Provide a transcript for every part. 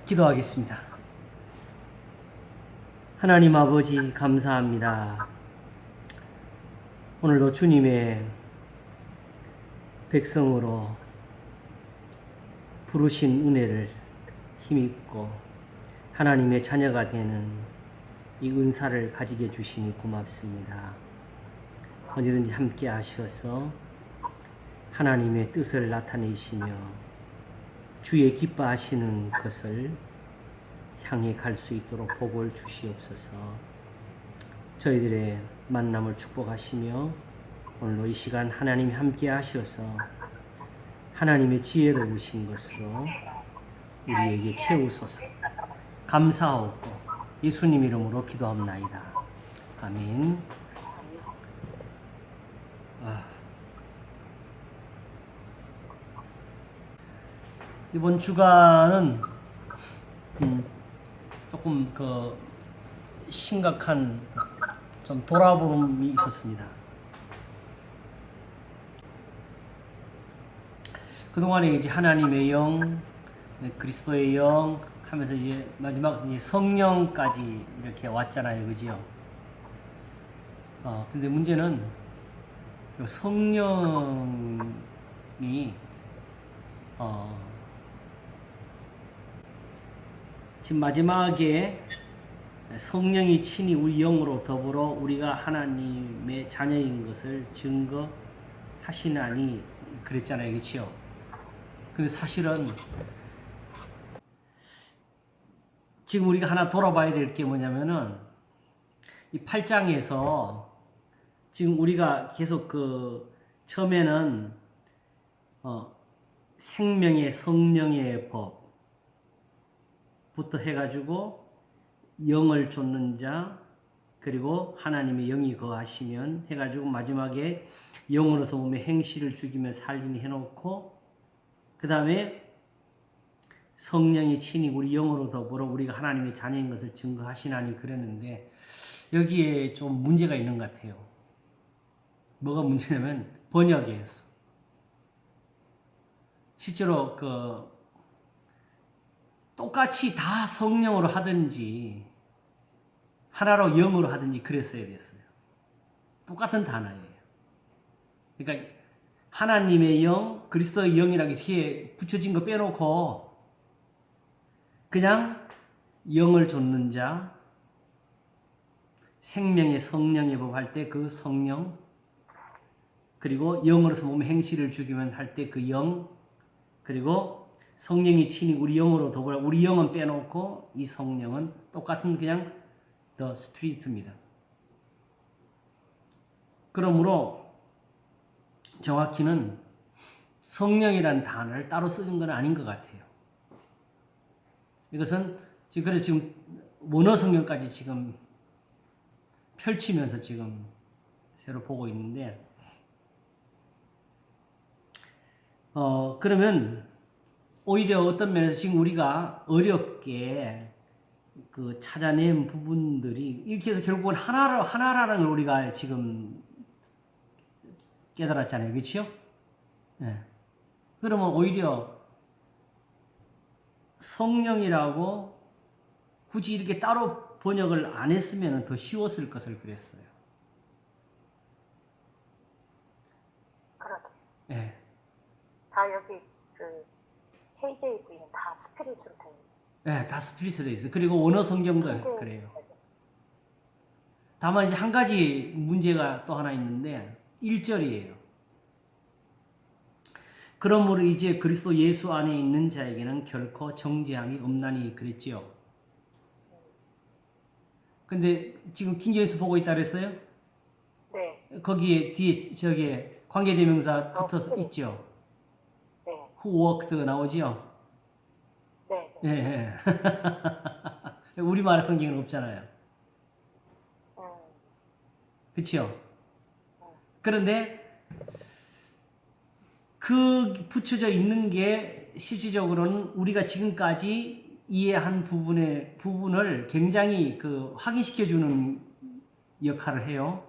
기도하겠습니다. 하나님 아버지 감사합니다. 오늘도 주님의 백성으로 부르신 은혜를 힘입고 하나님의 자녀가 되는 이 은사를 가지게 해주시니 고맙습니다. 언제든지 함께 하셔서 하나님의 뜻을 나타내시며 주의 기뻐하시는 것을 향해 갈 수 있도록 복을 주시옵소서. 저희들의 만남을 축복하시며 오늘도 이 시간 하나님이 함께 하셔서 하나님의 지혜로우신 것으로 우리에게 채우소서. 감사하옵고 예수님 이름으로 기도합나이다. 아멘. 이번 주간은 조금 심각한 좀 돌아봄이 있었습니다. 그동안에 이제 하나님의 영, 그리스도의 영 하면서 이제 마지막 이제 성령까지 이렇게 왔잖아요, 그지요? 근데 문제는 성령이 지금 마지막에 성령이 친히 우리 영으로 더불어 우리가 하나님의 자녀인 것을 증거하시나니 그랬잖아요, 그렇죠? 근데 사실은 지금 우리가 하나 돌아봐야 될 게 뭐냐면은 이 8장에서 지금 우리가 계속 처음에는 생명의 성령의 법부터 해가지고 영을 쫓는 자 그리고 하나님의 영이 거하시면 해가지고 마지막에 영으로서 몸의 행실을 죽이며 살리니 해놓고 그 다음에 성령이 친히 우리 영으로 더불어 우리가 하나님의 자녀인 것을 증거하시나니 그랬는데 여기에 좀 문제가 있는 것 같아요. 뭐가 문제냐면 번역이었어. 실제로 똑같이 다 성령으로 하든지 하나로 영으로 하든지 그랬어야 됐어요. 똑같은 단어예요. 그러니까 하나님의 영, 그리스도의 영이라고 이렇게 붙여진 거 빼놓고 그냥 영을 좇는 자, 생명의 성령의 법 할 때 그 성령, 그리고 영으로서 몸의 행실을 죽이면 할 때 그 영, 그리고 성령이 친히 우리 영으로 더불어 우리 영은 빼놓고 이 성령은 똑같은 그냥 the spirit입니다. 그러므로 정확히는 성령이라는 단어를 따로 쓰는 건 아닌 것 같아요. 이것은 그래서 지금 원어 성경까지 지금 펼치면서 지금 새로 보고 있는데 그러면 오히려 어떤 면에서 지금 우리가 어렵게 찾아낸 부분들이 이렇게 해서 결국은 하나라는 걸 우리가 지금 깨달았잖아요. 그렇죠? 네. 그러면 오히려 성령이라고 굳이 이렇게 따로 번역을 안 했으면 더 쉬웠을 것을 그랬어요. 그러게. 네. 다 여기 KJV는 다 스피릿으로 돼 있는. 네, 다 스피릿으로 돼 있어요. 그리고 원어 성경도 그래요. 다만 이제 한 가지 문제가 또 하나 있는데 1절이에요. 그러므로 이제 그리스도 예수 안에 있는 자에게는 결코 정죄함이 없나니 그랬지요. 근데 지금 킹제임스 보고 있다 그랬어요? 네. 거기에 뒤에 저기에 관계대명사 붙어서 있죠. 네. Who worked 나오지요? 네. 예. 우리말 성경은 없잖아요. 그렇죠? 그런데 그 붙여져 있는 게 실질적으로는 우리가 지금까지 이해한 부분을 굉장히 확인시켜주는 역할을 해요.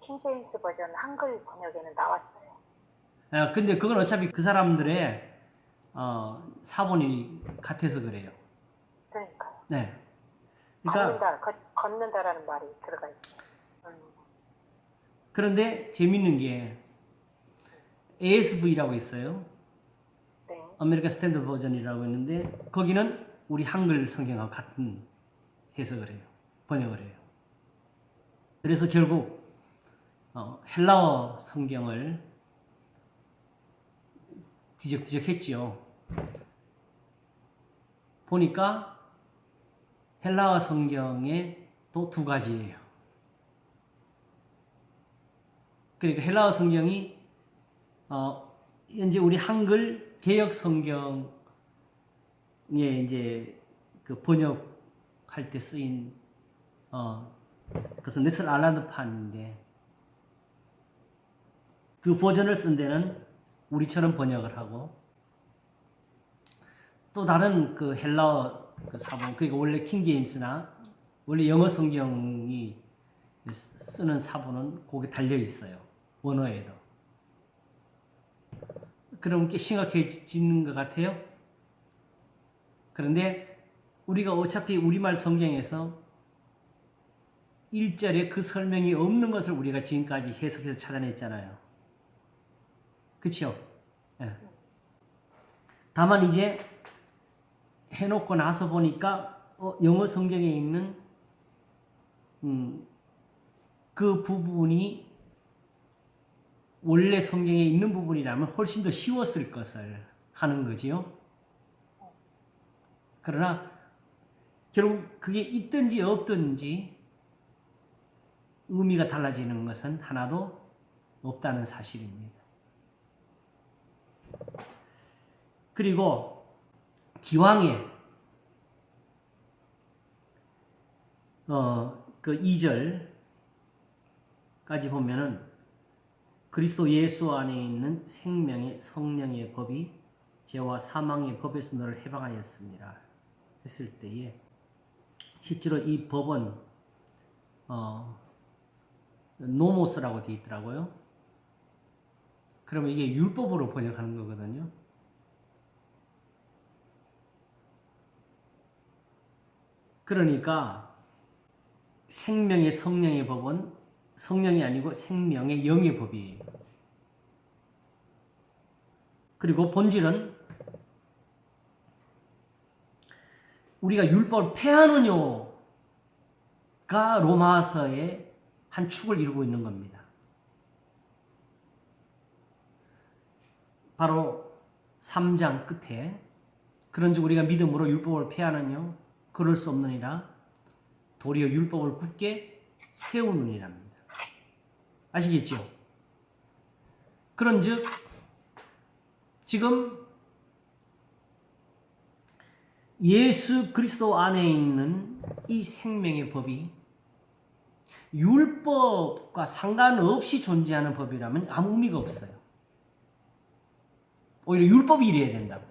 킹제임스 버전 한글 번역에는 나왔어요. 근데 그건 어차피 그 사람들의 사본이 같아서 그래요. 그러니까요. 네. 그러니까 걷는다라는 말이 들어가 있어요. 그런데 재밌는 게 ASV라고 있어요. 네. 아메리칸 스탠더드 버전이라고 있는데 거기는 우리 한글 성경하고 같은 해석을 해요. 번역을 해요. 그래서 결국 헬라어 성경을 뒤적뒤적 했죠. 보니까 헬라어 성경에 또 두 가지예요. 그러니까 헬라어 성경이 현재 우리 한글 개역 성경에 이제 그 번역할 때 쓰인 그것은 넷을 알란드판인데 그 버전을 쓴 데는 우리처럼 번역을 하고 또 다른 그 헬라어 그 사본 그러니까 원래 킹제임스나 원래 영어 성경이 쓰는 사본은 거기 달려 있어요. 원어에도. 그럼 꽤 심각해지는 것 같아요. 그런데 우리가 어차피 우리말 성경에서 1절에 그 설명이 없는 것을 우리가 지금까지 해석해서 찾아냈잖아요. 그렇죠? 네. 다만 이제 해놓고 나서 보니까 영어 성경에 있는 그 부분이 원래 성경에 있는 부분이라면 훨씬 더 쉬웠을 것을 하는 거지요. 그러나 결국 그게 있든지 없든지 의미가 달라지는 것은 하나도 없다는 사실입니다. 그리고 기왕에 그 2절까지 보면은 그리스도 예수 안에 있는 생명의 성령의 법이 죄와 사망의 법에서 너를 해방하였습니다. 했을 때에 실제로 이 법은 노모스라고 되어 있더라고요. 그러면 이게 율법으로 번역하는 거거든요. 그러니까 생명의 성령의 법은 성령이 아니고 생명의 영의 법이에요. 그리고 본질은 우리가 율법을 폐하느냐가 로마서의 한 축을 이루고 있는 겁니다. 바로 3장 끝에 그런즉 우리가 믿음으로 율법을 폐하느냐 그럴 수 없느니라 도리어 율법을 굳게 세우느니랍니다. 아시겠죠? 그런즉 지금 예수 그리스도 안에 있는 이 생명의 법이 율법과 상관없이 존재하는 법이라면 아무 의미가 없어요. 오히려 율법이 이래야 된다고.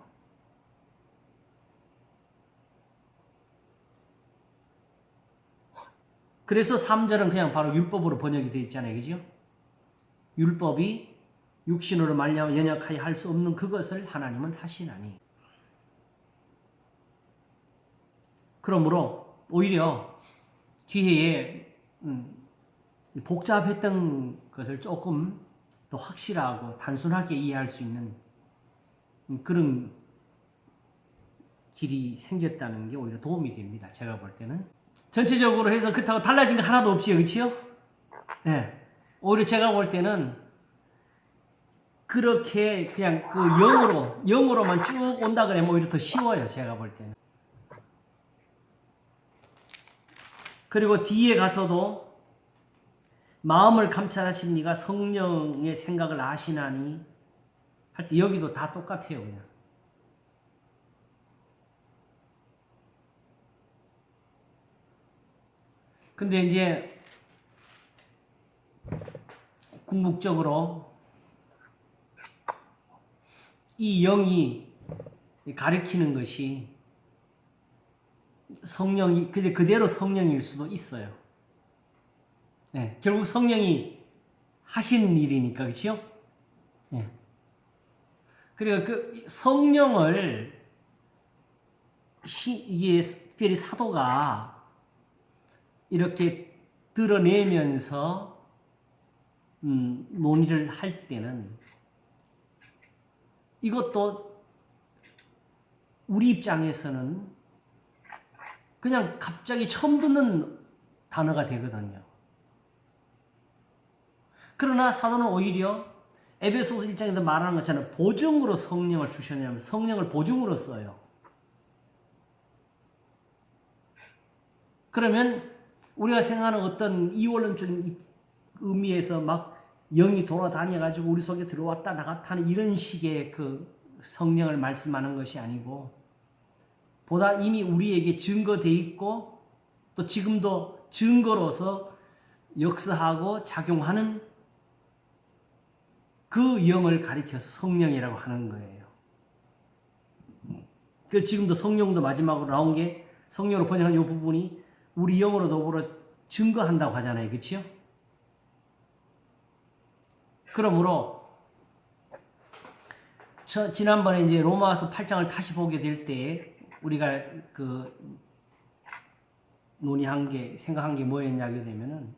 그래서 3절은 그냥 바로 율법으로 번역이 되어 있잖아요. 그죠? 율법이 육신으로 말미암아 연약하여 할 수 없는 그것을 하나님은 하시나니. 그러므로 오히려 기회에 복잡했던 것을 조금 더 확실하고 단순하게 이해할 수 있는 그런 길이 생겼다는 게 오히려 도움이 됩니다. 제가 볼 때는. 전체적으로 해서 그렇다고 달라진 거 하나도 없지요. 그치요? 네. 오히려 제가 볼 때는 그렇게 그냥 그 영으로만 쭉 온다 그러면 오히려 더 쉬워요. 제가 볼 때는. 그리고 뒤에 가서도 마음을 감찰하신 이가 성령의 생각을 아시나니 할 때 여기도 다 똑같아요. 그냥. 근데 이제 궁극적으로 이 영이 가리키는 것이 성령이 그대로 성령일 수도 있어요. 네, 결국 성령이 하시는 일이니까 그렇죠? 네. 그러니까 그 성령을 이게 특별히 사도가 이렇게 드러내면서 논의를 할 때는 이것도 우리 입장에서는 그냥 갑자기 처음 듣는 단어가 되거든요. 그러나 사도는 오히려 에베소서 1장에서 말하는 것처럼 보증으로 성령을 주셨냐면 성령을 보증으로 써요. 그러면 우리가 생각하는 어떤 이원론적인 의미에서 막 영이 돌아다녀가지고 우리 속에 들어왔다 나갔다 하는 이런 식의 그 성령을 말씀하는 것이 아니고 보다 이미 우리에게 증거되어 있고 또 지금도 증거로서 역사하고 작용하는 그 영을 가리켜서 성령이라고 하는 거예요. 그 지금도 성령도 마지막으로 나온 게 성령으로 번역한 이 부분이 우리 영으로 더불어 증거한다고 하잖아요. 그렇죠? 그러므로 지난번에 이제 로마서 8장을 다시 보게 될 때 우리가 그 논의한 게 생각한 게 뭐였냐 하게 되면은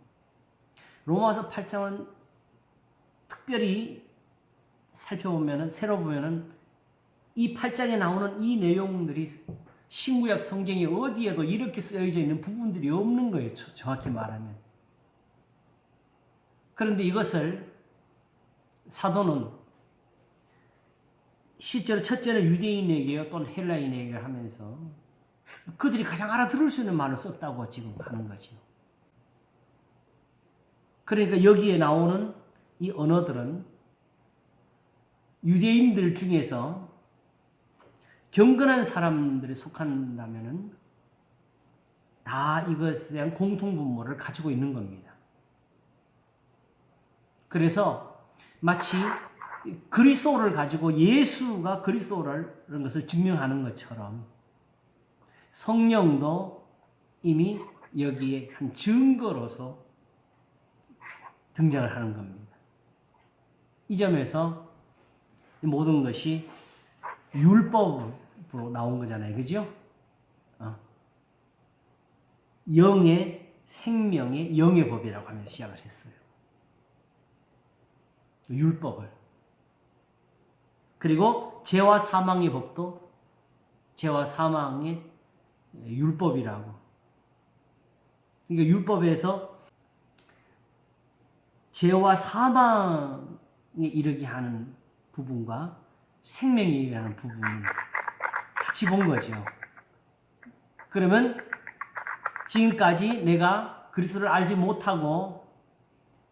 로마서 8장은 특별히 살펴보면은 새로 보면은 이 8장에 나오는 이 내용들이 신구약 성경이 어디에도 이렇게 쓰여져 있는 부분들이 없는 거예요. 정확히 말하면. 그런데 이것을 사도는 실제로 첫째는 유대인에게요 또는 헬라인에게 하면서 그들이 가장 알아들을 수 있는 말을 썼다고 지금 하는 거죠. 그러니까 여기에 나오는 이 언어들은 유대인들 중에서 경건한 사람들에 속한다면은 다 이것에 대한 공통분모를 가지고 있는 겁니다. 그래서 마치 그리스도를 가지고 예수가 그리스도라는 것을 증명하는 것처럼 성령도 이미 여기에 한 증거로서 등장을 하는 겁니다. 이 점에서 모든 것이 율법으로 나온 거잖아요. 그죠? 영의 생명의 영의 법이라고 하면서 시작을 했어요. 율법을. 그리고 죄와 사망의 법도 죄와 사망의 율법이라고. 그러니까 율법에서 죄와 사망에 이르게 하는 부분과 생명에 이르게 하는 부분을 같이 본 거죠. 그러면 지금까지 내가 그리스도를 알지 못하고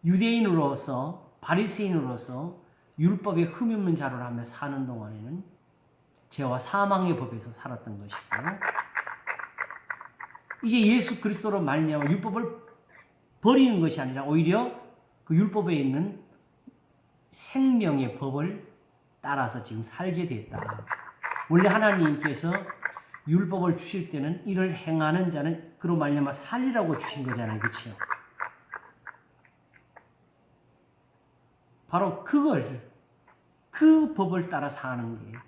유대인으로서 바리새인으로서 율법의 흠이 없는 자로 하며 사는 동안에는 죄와 사망의 법에서 살았던 것이고 이제 예수 그리스도로 말미암아 율법을 버리는 것이 아니라 오히려 그 율법에 있는 생명의 법을 따라서 지금 살게 됐다. 원래 하나님께서 율법을 주실 때는 이를 행하는 자는 그로 말미암아 살리라고 주신 거잖아요. 그렇죠? 바로 그 법을 따라 사는 게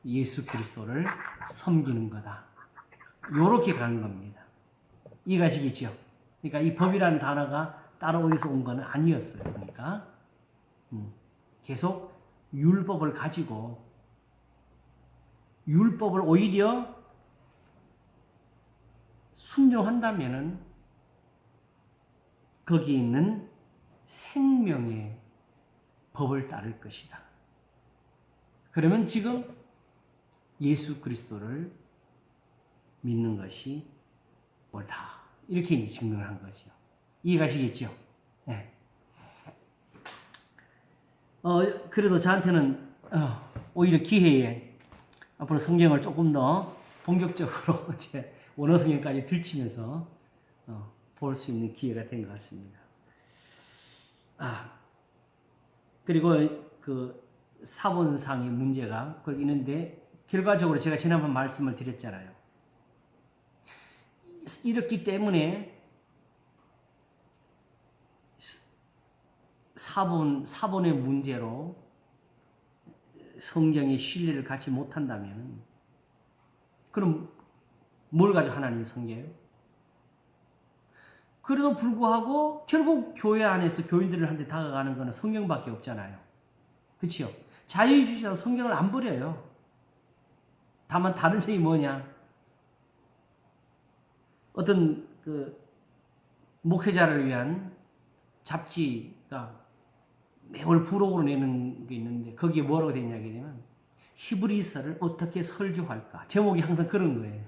예수 그리스도를 섬기는 거다. 요렇게 가는 겁니다. 이해가시겠죠? 그러니까 이 법이라는 단어가 따로 어디서 온 건 아니었어요. 그러니까 계속 율법을 가지고 율법을 오히려 순종한다면은 거기에 있는 생명의 법을 따를 것이다. 그러면 지금 예수 그리스도를 믿는 것이 옳다. 이렇게 이제 증명을 한 거죠. 이해가시겠죠? 네. 그래도 저한테는 오히려 기회에 앞으로 성경을 조금 더 본격적으로 이제 원어 성경까지 들치면서 볼 수 있는 기회가 된 것 같습니다. 그리고 그 사본상의 문제가 거기 있는데 결과적으로 제가 지난번 말씀을 드렸잖아요. 이렇기 때문에 사본의 문제로 성경의 신뢰를 갖지 못한다면 그럼 뭘 가지고 하나님을 섬겨요? 그래도 불구하고 결국 교회 안에서 교인들한테 다가가는 것은 성경밖에 없잖아요. 그렇죠? 자유주의자는 성경을 안 버려요. 다만 다른 점이 뭐냐? 어떤 그 목회자를 위한 잡지가 매월 부록으로 내는 게 있는데 거기에 뭐라고 되냐 하면 히브리서를 어떻게 설교할까? 제목이 항상 그런 거예요.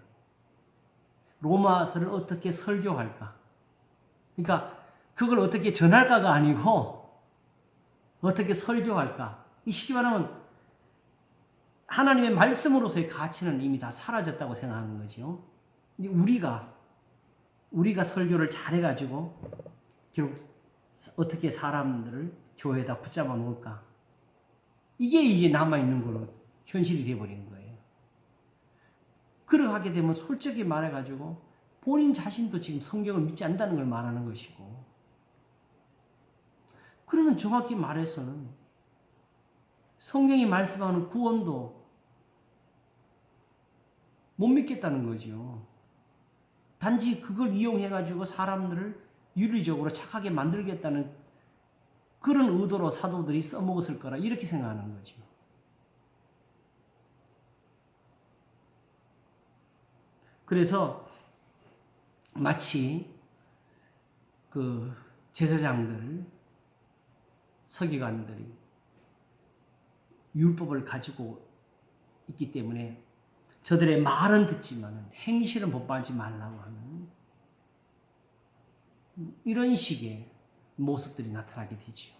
로마서를 어떻게 설교할까? 그러니까 그걸 어떻게 전할까가 아니고 어떻게 설교할까? 이 쉽게 말하면 하나님의 말씀으로서의 가치는 이미 다 사라졌다고 생각하는 거죠. 우리가 설교를 잘해가지고 결국 어떻게 사람들을 교회에다 붙잡아 놓을까? 이게 이제 남아있는 걸로 현실이 되어버린 거예요. 그러하게 되면 솔직히 말해가지고 본인 자신도 지금 성경을 믿지 않는다는 걸 말하는 것이고, 그러면 정확히 말해서는 성경이 말씀하는 구원도 못 믿겠다는 거죠. 단지 그걸 이용해가지고 사람들을 윤리적으로 착하게 만들겠다는 그런 의도로 사도들이 써먹었을 거라 이렇게 생각하는 거죠. 그래서 마치 그 제사장들, 서기관들이 율법을 가지고 있기 때문에 저들의 말은 듣지만 행실은 본받지 말라고 하는 이런 식의 모습들이 나타나게 되죠.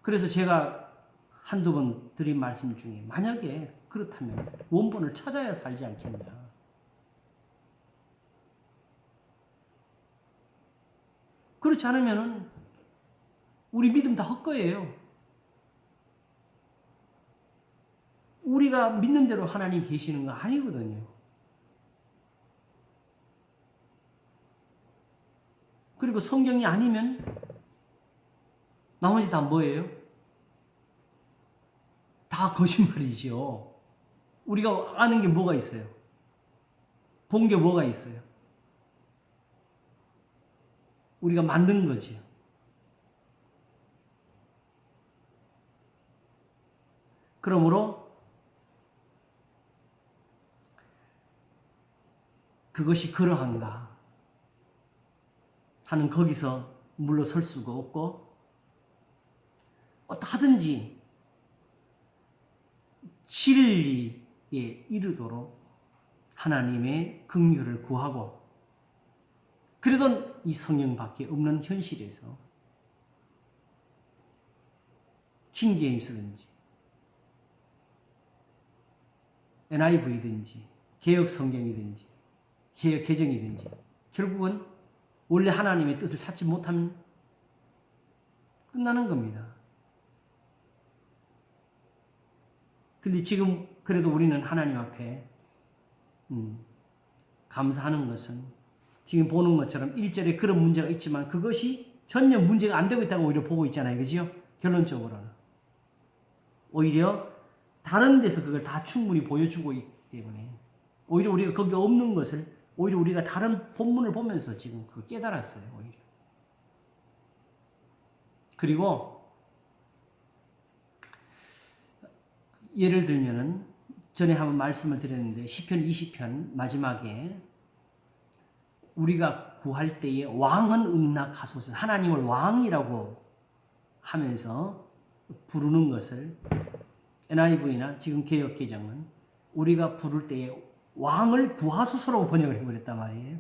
그래서 제가 한두 번 드린 말씀 중에 만약에 그렇다면 원본을 찾아야 살지 않겠냐. 그렇지 않으면 우리 믿음 다 헛거예요. 우리가 믿는 대로 하나님 계시는 거 아니거든요. 그리고 성경이 아니면 나머지 다 뭐예요? 다 거짓말이죠. 우리가 아는 게 뭐가 있어요? 본 게 뭐가 있어요? 우리가 만든 거지요. 그러므로 그것이 그러한가 하는 거기서 물러설 수가 없고, 어떠하든지 진리에 이르도록 하나님의 긍휼을 구하고, 그러던 이 성령밖에 없는 현실에서 킹제임스든지 NIV든지 개혁 성경이든지 개혁 개정이든지 결국은 원래 하나님의 뜻을 찾지 못하면 끝나는 겁니다. 근데 지금 그래도 우리는 하나님 앞에 감사하는 것은 지금 보는 것처럼 1절에 그런 문제가 있지만 그것이 전혀 문제가 안 되고 있다고 오히려 보고 있잖아요. 그죠? 결론적으로는. 오히려 다른 데서 그걸 다 충분히 보여주고 있기 때문에 오히려 우리가 거기 없는 것을 오히려 우리가 다른 본문을 보면서 지금 그걸 깨달았어요. 오히려. 그리고 예를 들면은 전에 한번 말씀을 드렸는데 시편 20편 마지막에 우리가 구할 때에 왕은 응낙하소서, 하나님을 왕이라고 하면서 부르는 것을 NIV나 지금 개역개정은 우리가 부를 때에 왕을 구하소서라고 번역을 해버렸단 말이에요.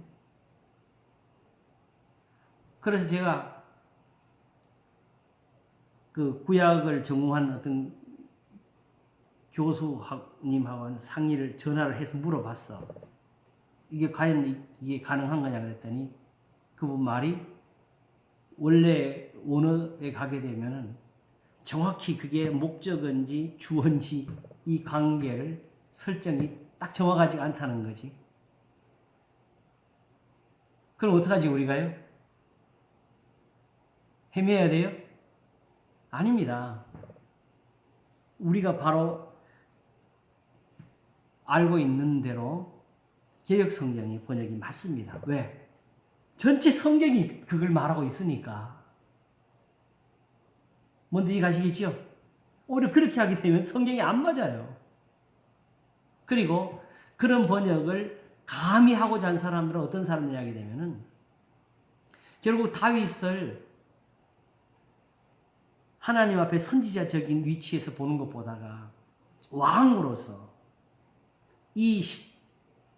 그래서 제가 그 구약을 전공한 어떤 교수님하고 상의를 전화를 해서 물어봤어. 이게 과연 이게 가능한 거냐 그랬더니 그분 말이 원래 원어에 가게 되면은 정확히 그게 목적인지 주어인지 이 관계를 설정이 딱 정확하지가 않다는 거지. 그럼 어떡하지 우리가요? 헤매야 돼요? 아닙니다. 우리가 바로 알고 있는 대로 개역 성경의 번역이 맞습니다. 왜? 전체 성경이 그걸 말하고 있으니까. 뭔지 이해가시겠죠? 오히려 그렇게 하게 되면 성경이 안 맞아요. 그리고 그런 번역을 감히 하고자 한 사람들은 어떤 사람들이 하게 되면은 결국 다윗을 하나님 앞에 선지자적인 위치에서 보는 것보다가 왕으로서 이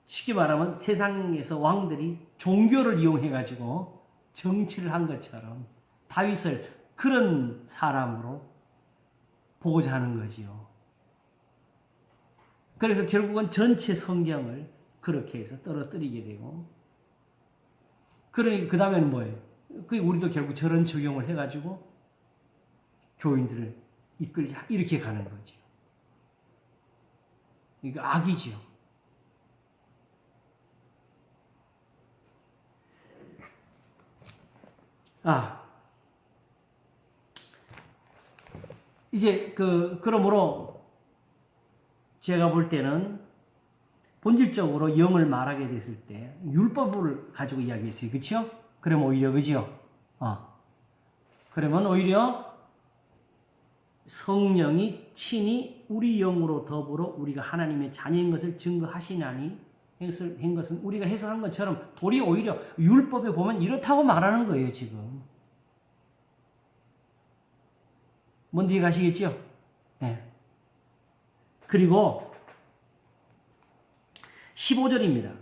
쉽게 말하면 세상에서 왕들이 종교를 이용해 가지고 정치를 한 것처럼 다윗을 그런 사람으로 보고자 하는 거지요. 그래서 결국은 전체 성경을 그렇게 해서 떨어뜨리게 되고, 그러니 그 다음에는 뭐예요? 우리도 결국 저런 적용을 해가지고 교인들을 이끌자 이렇게 가는 거죠. 이거 악이지요. 이제 그러므로 제가 볼 때는 본질적으로 영을 말하게 됐을 때 율법을 가지고 이야기했어요. 그렇죠? 그러면 오히려 그죠? 그러면 오히려 성령이 친히 우리 영으로 더불어 우리가 하나님의 자녀인 것을 증거하시나니 한 것은 우리가 해석한 것처럼 도리 오히려 율법에 보면 이렇다고 말하는 거예요. 지금. 뭔지 가시겠죠? 네. 그리고 15절입니다.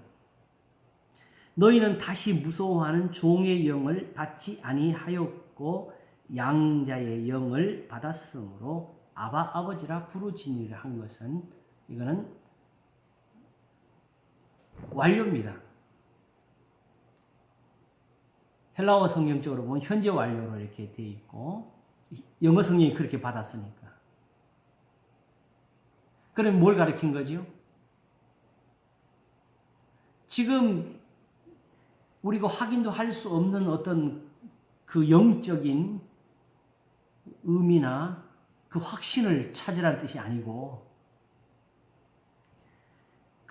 너희는 다시 무서워하는 종의 영을 받지 아니하였고 양자의 영을 받았으므로 아바 아버지라 부르짖으리라 한 것은 이거는 완료입니다. 헬라어 성경적으로 보면 현재 완료로 이렇게 되어 있고 영어 성경이 그렇게 받았으니까. 그럼 뭘 가리킨 거죠? 지금 우리가 확인도 할 수 없는 어떤 그 영적인 의미나 그 확신을 찾으라는 뜻이 아니고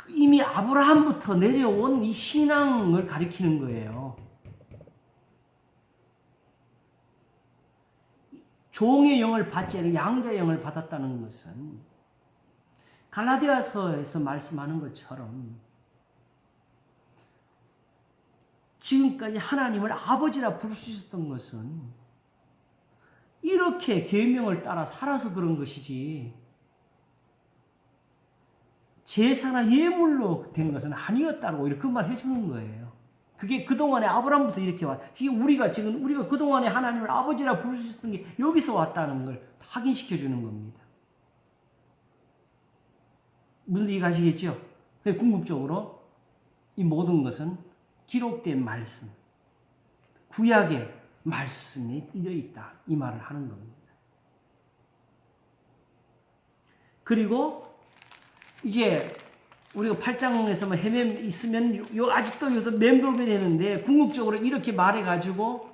이미 아브라함부터 내려온 이 신앙을 가리키는 거예요. 종의 영을 받지 않고 양자의 영을 받았다는 것은 갈라디아서에서 말씀하는 것처럼 지금까지 하나님을 아버지라 부를 수 있었던 것은 이렇게 계명을 따라 살아서 그런 것이지 제사나 예물로 된 것은 아니었다고 이렇게 그 말 해주는 거예요. 그게 그동안에 아브라함부터 이렇게 우리가 그동안에 하나님을 아버지라 부를 수 있었던 게 여기서 왔다는 걸 확인시켜 주는 겁니다. 무슨 얘기 가시겠죠? 궁극적으로 이 모든 것은 기록된 말씀, 구약의 말씀이 이르있다 이 말을 하는 겁니다. 그리고 이제 우리가 8장에서만 헤매 있으면 아직도 여기서 맴돌게 되는데 궁극적으로 이렇게 말해가지고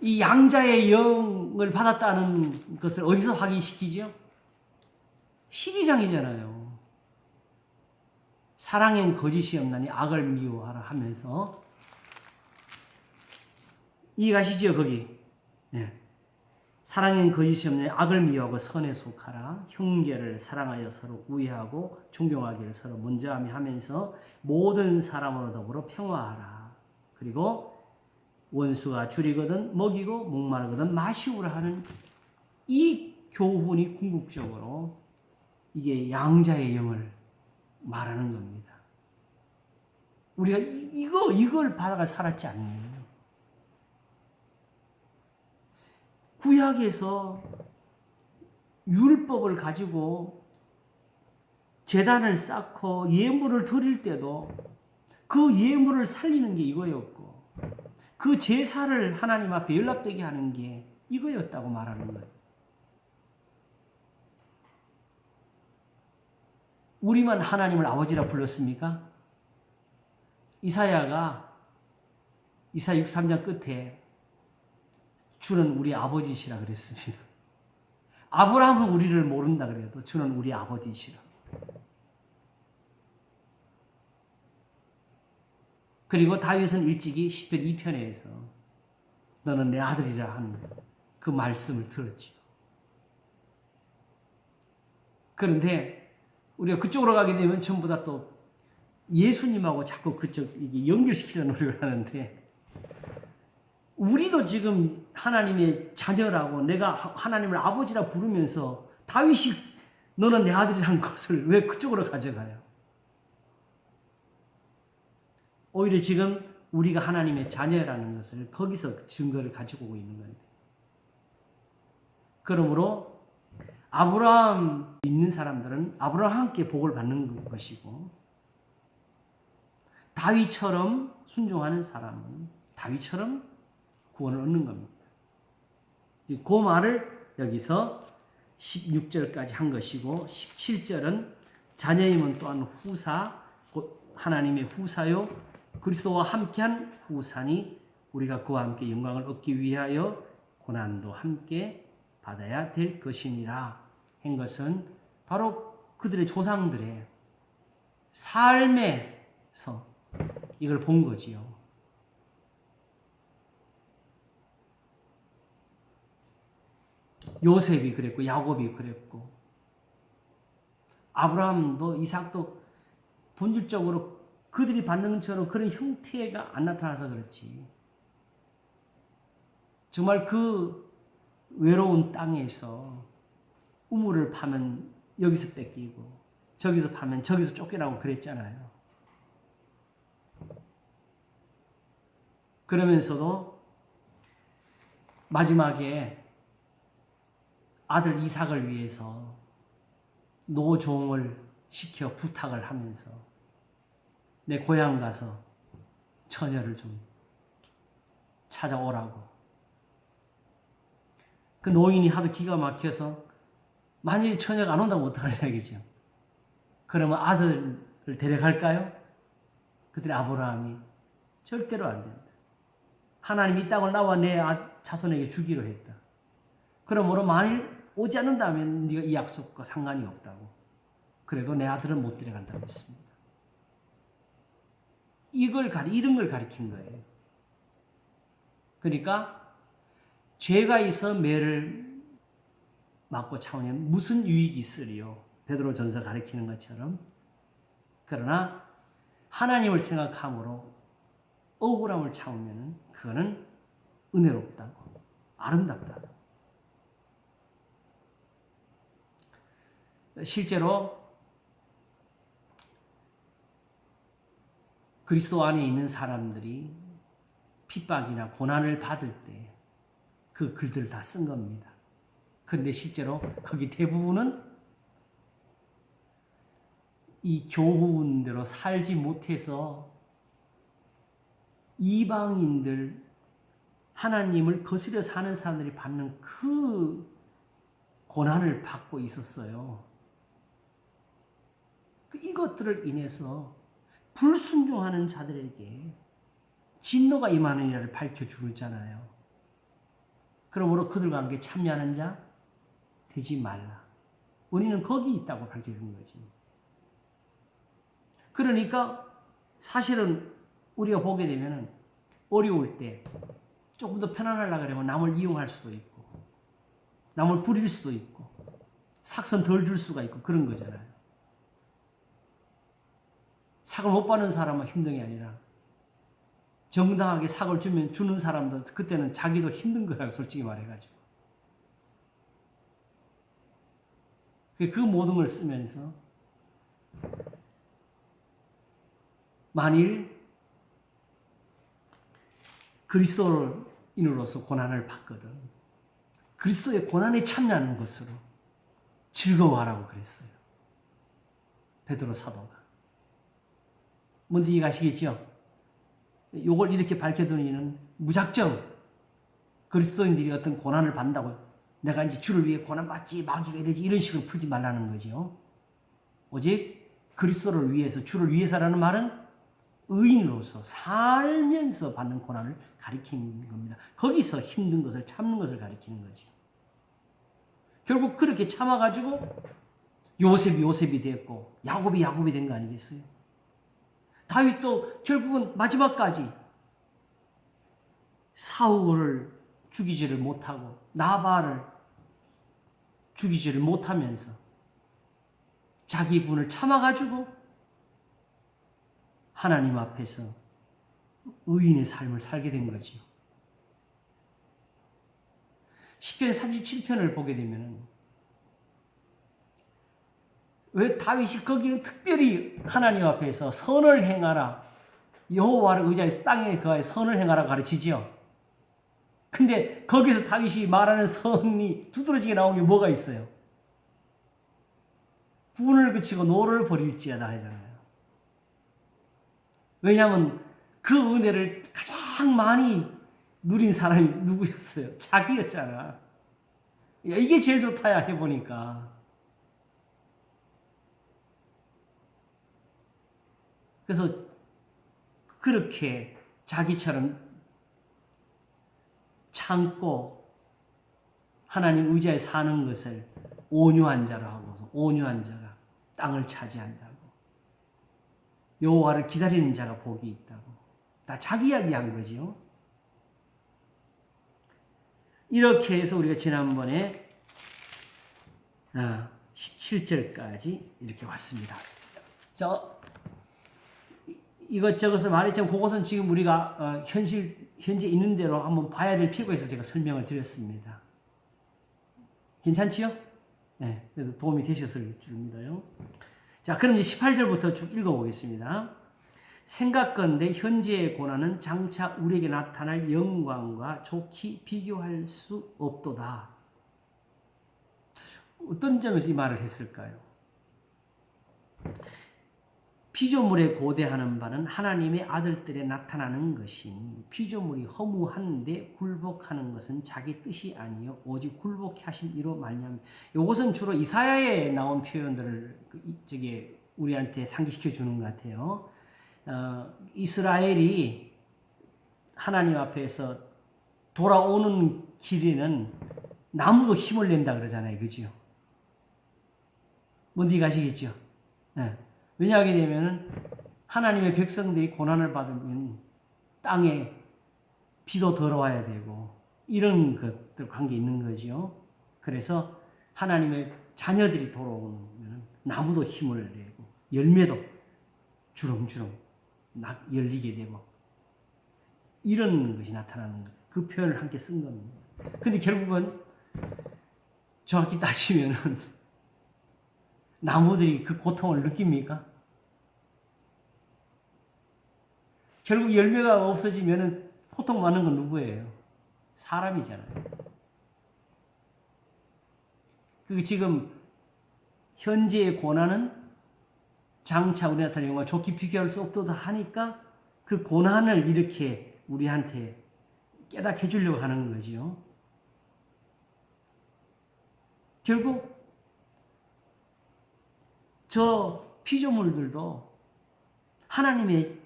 이 양자의 영을 받았다는 것을 어디서 확인시키죠? 12장이잖아요. 사랑엔 거짓이 없나니 악을 미워하라 하면서 이해가시죠? 거기. 네. 사랑엔 거짓이 없나니 악을 미워하고 선에 속하라. 형제를 사랑하여 서로 우애하고 존경하기를 서로 먼저하며 하면서 모든 사람으로 더불어 평화하라. 그리고 원수가 줄이거든 먹이고 목마르거든 마시우라 하는 이 교훈이 궁극적으로 이게 양자의 영을 말하는 겁니다. 우리가 이걸 받아가 살았지 않나요? 구약에서 율법을 가지고 제단을 쌓고 예물을 드릴 때도 그 예물을 살리는 게 이거였고 그 제사를 하나님 앞에 연락되게 하는 게 이거였다고 말하는 거예요. 우리만 하나님을 아버지라 불렀습니까? 이사야 63장 끝에 주는 우리 아버지시라 그랬습니다. 아브라함은 우리를 모른다 그래도 주는 우리 아버지시라. 그리고 다윗은 일찍이 시편 2편에서 너는 내 아들이라 하는 그 말씀을 들었지요. 그런데 우리가 그쪽으로 가게 되면 전부 다 또 예수님하고 자꾸 그쪽 연결시키려는 노력을 하는데, 우리도 지금 하나님의 자녀라고 내가 하나님을 아버지라 부르면서 다윗이 너는 내 아들이라는 것을 왜 그쪽으로 가져가요? 오히려 지금 우리가 하나님의 자녀라는 것을 거기서 증거를 가지고 오고 있는 건데, 그러므로 아브라함 믿는 사람들은 아브라함과 함께 복을 받는 것이고, 다윗처럼 순종하는 사람은 다윗처럼 구원을 얻는 겁니다. 그 말을 여기서 16절까지 한 것이고, 17절은 자녀임은 또한 후사, 곧 하나님의 후사요 그리스도와 함께한 후사니 우리가 그와 함께 영광을 얻기 위하여 고난도 함께 받아야 될 것이니라 한 것은 바로 그들의 조상들의 삶에서 이걸 본 거지요. 요셉이 그랬고 야곱이 그랬고 아브라함도 이삭도 본질적으로 그들이 받는 것처럼 그런 형태가 안 나타나서 그렇지. 정말 그 외로운 땅에서 우물을 파면 여기서 뺏기고 저기서 파면 저기서 쫓겨나고 그랬잖아요. 그러면서도 마지막에 아들 이삭을 위해서 노종을 시켜 부탁을 하면서 내 고향 가서 처녀를 좀 찾아오라고. 그 노인이 하도 기가 막혀서 만약에 처녀가 안 온다면 어떡하냐 이거죠. 그러면 아들을 데려갈까요? 그들의 아브라함이 절대로 안 된다. 하나님이 이 땅을 나와 내 자손에게 주기로 했다. 그러므로 만일 오지 않는다면 네가 이 약속과 상관이 없다고. 그래도 내 아들은 못 데려간다고 했습니다. 이런 걸 가리킨 거예요. 그러니까 죄가 있어 매를 맞고 참으면 무슨 유익이 있으리요? 베드로전서 가리키는 것처럼. 그러나 하나님을 생각함으로 억울함을 참으면 그거는 은혜롭다고, 아름답다고. 실제로 그리스도 안에 있는 사람들이 핍박이나 고난을 받을 때 그 글들을 다 쓴 겁니다. 그런데 실제로 거기 대부분은 이 교훈대로 살지 못해서 이방인들, 하나님을 거스려 사는 사람들이 받는 그 고난을 받고 있었어요. 이것들을 인해서 불순종하는 자들에게 진노가 임하는 이라를 밝혀주잖아요. 그러므로 그들과 함께 참여하는 자 되지 말라. 우리는 거기 있다고 밝혀주는 거지. 그러니까 사실은 우리가 보게 되면 어려울 때 조금 더 편안하려고 그러면 남을 이용할 수도 있고 남을 부릴 수도 있고 삭선 덜 줄 수가 있고 그런 거잖아요. 삭을 못 받는 사람은 힘든 게 아니라 정당하게 삭을 주는 사람도 그때는 자기도 힘든 거라고 솔직히 말해가지고 그 모든 걸 쓰면서 만일 그리스도인으로서 고난을 받거든 그리스도의 고난에 참여하는 것으로 즐거워하라고 그랬어요. 베드로 사도가. 뭔지 이해가시겠죠? 요걸 이렇게 밝혀두는 이는 무작정 그리스도인들이 어떤 고난을 받는다고 내가 이제 주를 위해 고난받지 마귀가 이러지 이런 식으로 풀지 말라는 거죠. 오직 그리스도를 위해서 주를 위해서라는 말은 의인으로서 살면서 받는 고난을 가리키는 겁니다. 거기서 힘든 것을 참는 것을 가리키는 거죠. 결국 그렇게 참아가지고 요셉이 됐고 야곱이 된 거 아니겠어요? 다윗도 결국은 마지막까지 사울을 죽이지를 못하고 나발을 죽이지를 못하면서 자기 분을 참아가지고 하나님 앞에서 의인의 삶을 살게 된 거지요. 시편 37편을 보게 되면 왜 다윗이 거기에 특별히 하나님 앞에서 선을 행하라, 여호와를 의지하여 땅에 거하여 선을 행하라 가르치지요. 근데 거기서 다윗이 말하는 선이 두드러지게 나온 게 뭐가 있어요? 분을 그치고 노를 버릴지어다 하잖아요. 왜냐하면 그 은혜를 가장 많이 누린 사람이 누구였어요? 자기였잖아. 야, 이게 제일 좋다야 해보니까. 그래서 그렇게 자기처럼 참고 하나님 의지하에 사는 것을 온유한 자로 하고, 온유한 자가 땅을 차지한다고, 여호와를 기다리는 자가 복이 있다고, 다 자기 이야기한 거지요. 이렇게 해서 우리가 지난번에 17절까지 이렇게 왔습니다. 이것저것을 말했지만 그것은 지금 우리가 현재 있는 대로 한번 봐야 될 필요가 있어서 제가 설명을 드렸습니다. 괜찮지요? 네, 그래도 도움이 되셨을 줄입니다요. 자, 그럼 이제 18절부터 쭉 읽어보겠습니다. 생각건대 현재의 고난은 장차 우리에게 나타날 영광과 좋게 비교할 수 없도다. 어떤 점에서 이 말을 했을까요? 피조물에 고대하는 바는 하나님의 아들들에 나타나는 것이니 피조물이 허무한데 굴복하는 것은 자기 뜻이 아니요 오직 굴복해 하신 이로 말미암아. 이것은 주로 이사야에 나온 표현들을 우리한테 상기시켜 주는 것 같아요. 이스라엘이 하나님 앞에서 돌아오는 길에는 나무도 힘을 낸다 그러잖아요, 그죠? 뭔지 아시겠죠? 네. 왜냐하게 되면 하나님의 백성들이 고난을 받으면 땅에 비도 들어와야 되고 이런 것들 관계 있는 거죠. 그래서 하나님의 자녀들이 돌아오면 나무도 힘을 내고 열매도 주렁주렁 열리게 되고 이런 것이 나타나는 거예요. 그 표현을 함께 쓴 겁니다. 근데 결국은 정확히 따지면은 나무들이 그 고통을 느낍니까? 결국 열매가 없어지면 고통받는 건 누구예요? 사람이잖아요. 그 지금 현재의 고난은 장차 우리 나타나는 영광과 좋게 비교할 수 없도다 하니까 그 고난을 이렇게 우리한테 깨닫게 해주려고 하는 거지요. 결국 저 피조물들도 하나님의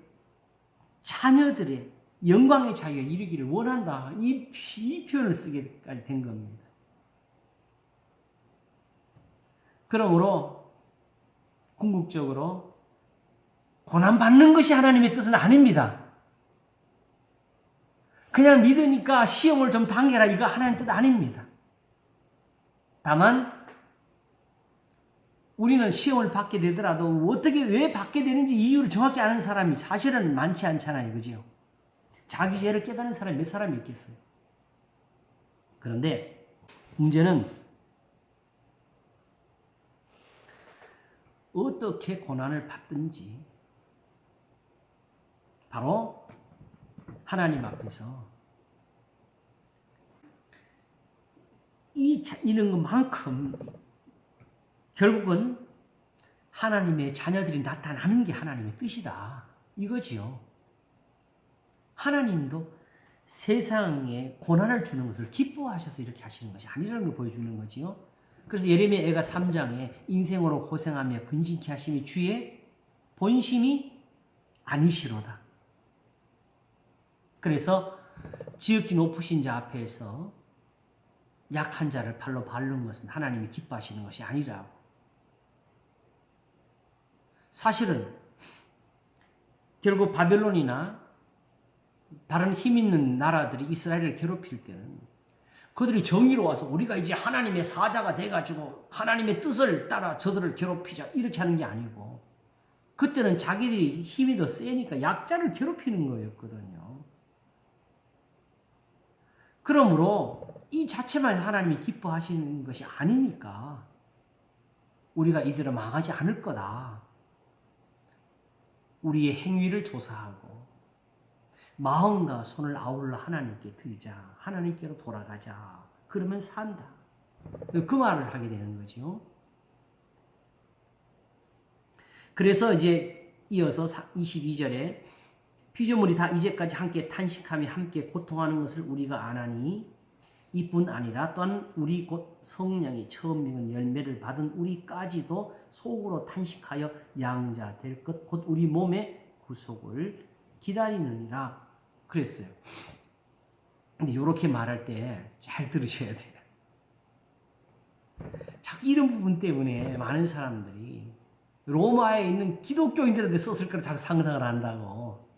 자녀들의 영광의 자유에 이르기를 원한다. 이 표현을 쓰게까지 된 겁니다. 그러므로 궁극적으로 고난받는 것이 하나님의 뜻은 아닙니다. 그냥 믿으니까 시험을 좀 당해라 이거 하나님 뜻 아닙니다. 다만 우리는 시험을 받게 되더라도 어떻게 왜 받게 되는지 이유를 정확히 아는 사람이 사실은 많지 않잖아요. 그죠? 자기 죄를 깨닫는 사람이 몇 사람이 있겠어요. 그런데 문제는 어떻게 고난을 받든지 바로 하나님 앞에서 이런 것만큼 결국은 하나님의 자녀들이 나타나는 게 하나님의 뜻이다. 이거지요. 하나님도 세상에 고난을 주는 것을 기뻐하셔서 이렇게 하시는 것이 아니라는 걸 보여주는 거지요. 그래서 예레미야가 3장에 인생으로 고생하며 근심케 하심이 주의 본심이 아니시로다. 그래서 지극히 높으신 자 앞에서 약한 자를 발로 밟는 것은 하나님이 기뻐하시는 것이 아니라고. 사실은 결국 바벨론이나 다른 힘 있는 나라들이 이스라엘을 괴롭힐 때는 그들이 정의로 와서 우리가 이제 하나님의 사자가 돼가지고 하나님의 뜻을 따라 저들을 괴롭히자 이렇게 하는 게 아니고, 그때는 자기들이 힘이 더 세니까 약자를 괴롭히는 거였거든요. 그러므로 이 자체만 하나님이 기뻐하시는 것이 아니니까 우리가 이들을 망하지 않을 거다. 우리의 행위를 조사하고 마음과 손을 아울러 하나님께 들자. 하나님께로 돌아가자. 그러면 산다. 그 말을 하게 되는 거죠. 그래서 이제 이어서 22절에 피조물이 다 이제까지 함께 탄식하며 함께 고통하는 것을 우리가 아나니 이뿐 아니라 또한 우리 곧 성령이 처음 익은 열매를 받은 우리까지도 속으로 탄식하여 양자 될 것 곧 우리 몸의 구속을 기다리느니라 그랬어요. 근데 이렇게 말할 때 잘 들으셔야 돼요. 자꾸 이런 부분 때문에 많은 사람들이 로마에 있는 기독교인들한테 썼을 거를 자꾸 상상을 한다고.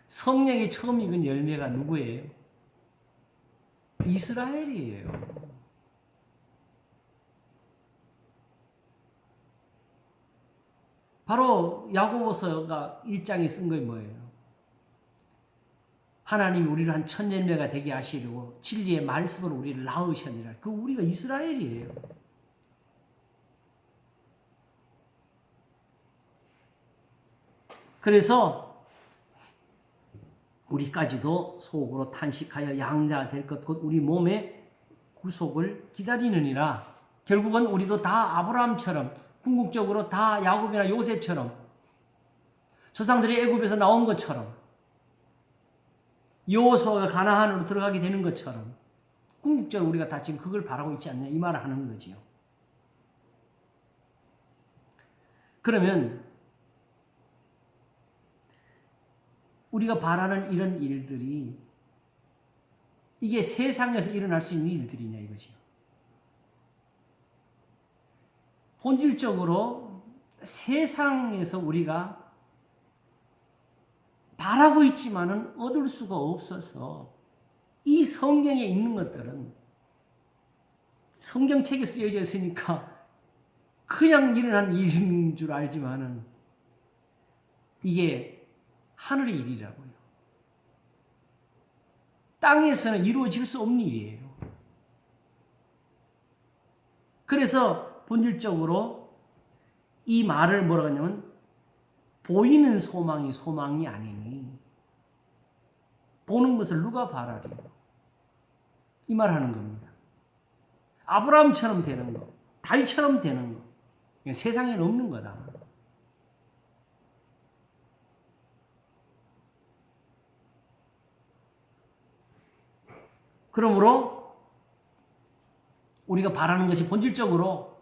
성령이 처음 익은 열매가 누구예요? 이스라엘이에요. 바로 야고보서가 1장에 쓴 게 뭐예요? 하나님이 우리를 한 천열매가 되게 하시려고 진리의 말씀으로 우리를 낳으셨느니라. 그 우리가 이스라엘이에요. 그래서 우리까지도 속으로 탄식하여 양자가 될 것 곧 우리 몸의 구속을 기다리느니라. 결국은 우리도 다 아브라함처럼 궁극적으로 다 야곱이나 요셉처럼 조상들이 애굽에서 나온 것처럼 여호수아가 가나안으로 들어가게 되는 것처럼 궁극적으로 우리가 다 지금 그걸 바라고 있지 않냐 이 말을 하는 거지요. 그러면 우리가 바라는 이런 일들이 이게 세상에서 일어날 수 있는 일들이냐 이거지요. 본질적으로 세상에서 우리가 바라고 있지만은 얻을 수가 없어서 이 성경에 있는 것들은 성경책에 쓰여져 있으니까 그냥 일어난 일인 줄 알지만은 이게 하늘의 일이라고요. 땅에서는 이루어질 수 없는 일이에요. 그래서 본질적으로 이 말을 뭐라고 하냐면 보이는 소망이 소망이 아니니 보는 것을 누가 바라리요? 이 말 하는 겁니다. 아브라함처럼 되는 거, 다윗처럼 되는 거, 세상에는 없는 거다. 그러므로 우리가 바라는 것이 본질적으로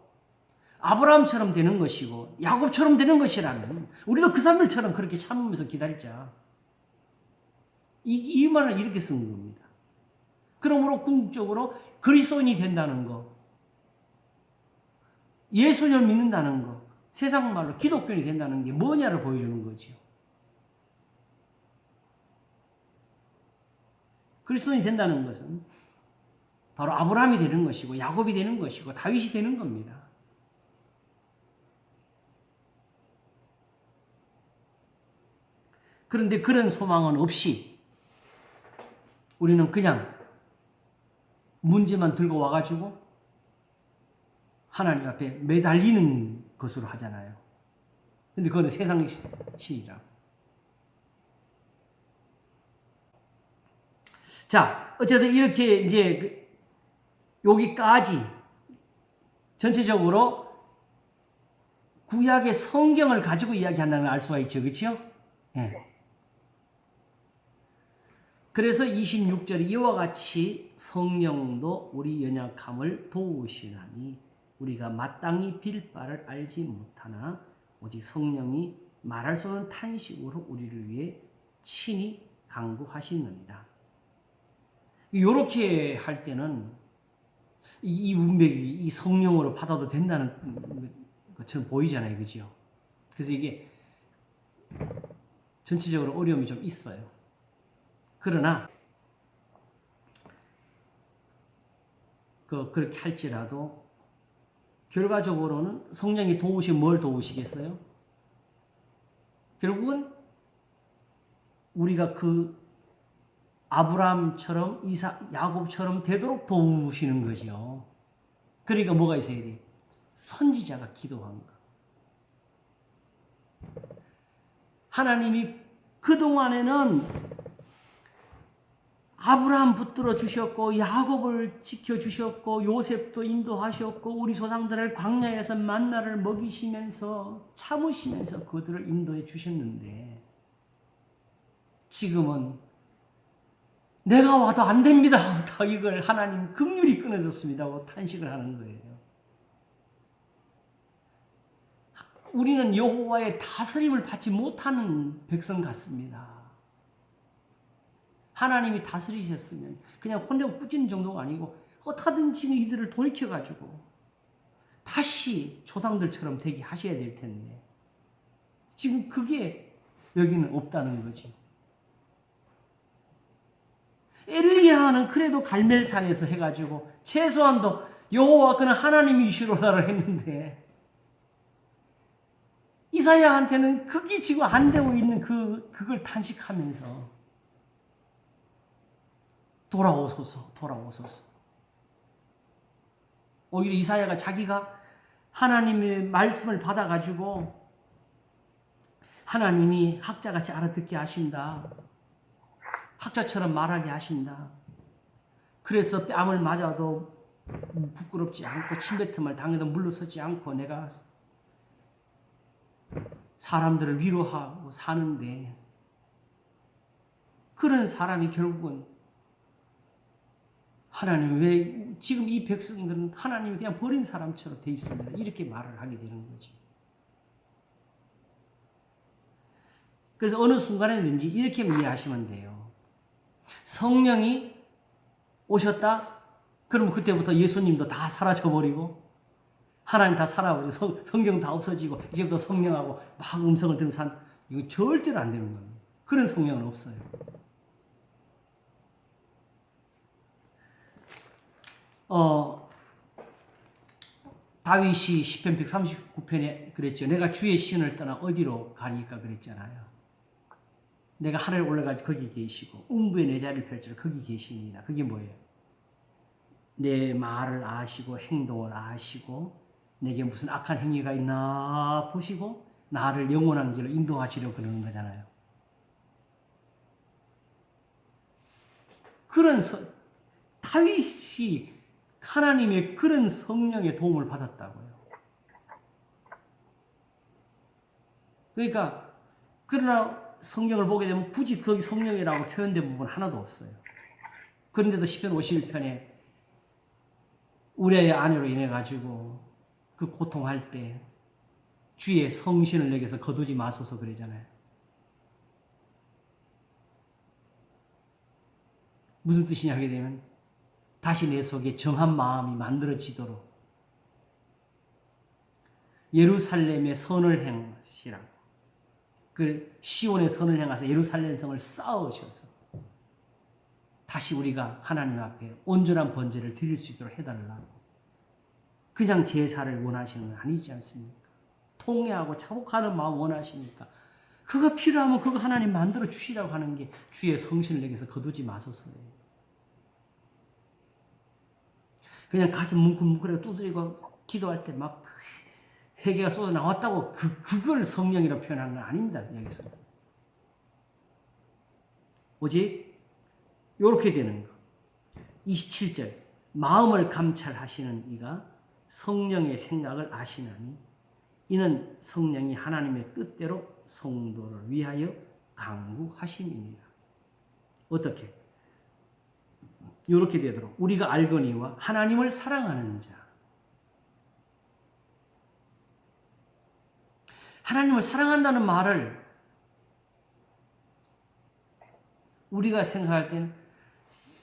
아브라함처럼 되는 것이고 야곱처럼 되는 것이라면 우리도 그 사람들처럼 그렇게 참으면서 기다리자. 이 말을 이렇게 쓴 겁니다. 그러므로 궁극적으로 그리스도인이 된다는 거, 예수님을 믿는다는 거, 세상 말로 기독교인이 된다는 게 뭐냐를 보여주는 거죠. 그리스도인이 된다는 것은 바로 아브라함이 되는 것이고 야곱이 되는 것이고 다윗이 되는 겁니다. 그런데 그런 소망은 없이 우리는 그냥 문제만 들고 와가지고 하나님 앞에 매달리는 것으로 하잖아요. 근데 그건 세상 신이라고. 자, 어쨌든 이렇게 이제 여기까지 전체적으로 구약의 성경을 가지고 이야기한다는 걸 알 수가 있죠. 그렇죠? 네. 그래서 26절에 이와 같이 성령도 우리 연약함을 도우시나니 우리가 마땅히 빌 바를 알지 못하나 오직 성령이 말할 수 없는 탄식으로 우리를 위해 친히 간구하시느니라. 요렇게 할 때는 이 문맥이 이 성령으로 받아도 된다는 것처럼 보이잖아요. 그죠? 그래서 이게 전체적으로 어려움이 좀 있어요. 그러나 그렇게 할지라도 결과적으로는 성령이 도우시면 뭘 도우시겠어요? 결국은 우리가 그 아브라함처럼 야곱처럼 되도록 도우시는 거죠. 그러니까 뭐가 있어야 돼? 선지자가 기도한 거. 하나님이 그동안에는 아브라함 붙들어 주셨고 야곱을 지켜 주셨고 요셉도 인도하셨고 우리 조상들을 광야에서 만나를 먹이시면서 참으시면서 그들을 인도해 주셨는데 지금은 내가 와도 안 됩니다. 이걸 하나님 긍휼이 끊어졌습니다. 하고 탄식을 하는 거예요. 우리는 여호와의 다스림을 받지 못하는 백성 같습니다. 하나님이 다스리셨으면 그냥 혼자 꾸짖는 정도가 아니고 어떻게든지 이들을 돌이켜가지고 다시 조상들처럼 되게 하셔야 될 텐데 지금 그게 여기는 없다는 거지. 엘리야는 그래도 갈멜산에서 해가지고 최소한도 여호와 그는 하나님이시로다를 했는데 이사야한테는 그게 지금 안 되고 있는 그걸 탄식하면서 돌아오소서. 오히려 이사야가 자기가 하나님의 말씀을 받아가지고 하나님이 학자같이 알아듣게 하신다. 학자처럼 말하게 하신다. 그래서 뺨을 맞아도 부끄럽지 않고 침뱉음을 당해도 물러서지 않고 내가 사람들을 위로하고 사는데 그런 사람이 결국은 하나님 왜 지금 이 백성들은 하나님이 그냥 버린 사람처럼 돼 있습니다. 이렇게 말을 하게 되는 거죠. 그래서 어느 순간에든지 이렇게 이해하시면 돼요. 성령이 오셨다? 그럼 그때부터 예수님도 다 사라져버리고 하나님 다 살아버리고 성경 다 없어지고 이제부터 성령하고 막 음성을 들으면서 이거 절대로 안 되는 겁니다. 그런 성령은 없어요. 다윗이 시편 139편에 그랬죠. 내가 주의 신을 떠나 어디로 가니까 그랬잖아요. 내가 하늘 올라가 거기 계시고 음부에 내 자리를 펼쳐 거기 계십니다. 그게 뭐예요? 내 말을 아시고 행동을 아시고 내게 무슨 악한 행위가 있나 보시고 나를 영원한 길로 인도하시려고 그러는 거잖아요. 그런 다윗이 하나님의 그런 성령의 도움을 받았다고요. 그러니까 그러나 성경을 보게 되면 굳이 거기 성령이라고 표현된 부분 하나도 없어요. 그런데도 시편 51편에 우리의 아내로 인해 가지고 그 고통할 때 주의 성신을 내게서 거두지 마소서 그러잖아요. 무슨 뜻이냐 하게 되면 다시 내 속에 정한 마음이 만들어지도록 예루살렘의 선을 행하시라고. 그 시온의 선을 행하서 예루살렘 성을 쌓으셔서 다시 우리가 하나님 앞에 온전한 번제를 드릴 수 있도록 해달라고. 그냥 제사를 원하시는 건 아니지 않습니까? 통회하고 차복하는 마음 원하시니까 그거 필요하면 그거 하나님 만들어 주시라고 하는 게 주의 성신을 내게서 거두지 마소서예요. 그냥 가슴 뭉클뭉클하게 두드리고 기도할 때 막 회개가 쏟아 나왔다고 그걸 성령이라고 표현하는 건 아닙니다. 여기서. 오직 이렇게 되는 거. 27절 마음을 감찰하시는 이가 성령의 생각을 아시나니 이는 성령이 하나님의 뜻대로 성도를 위하여 강구하심이니라. 어떻게? 이렇게 되도록 우리가 알거니와 하나님을 사랑하는 자. 하나님을 사랑한다는 말을 우리가 생각할 때는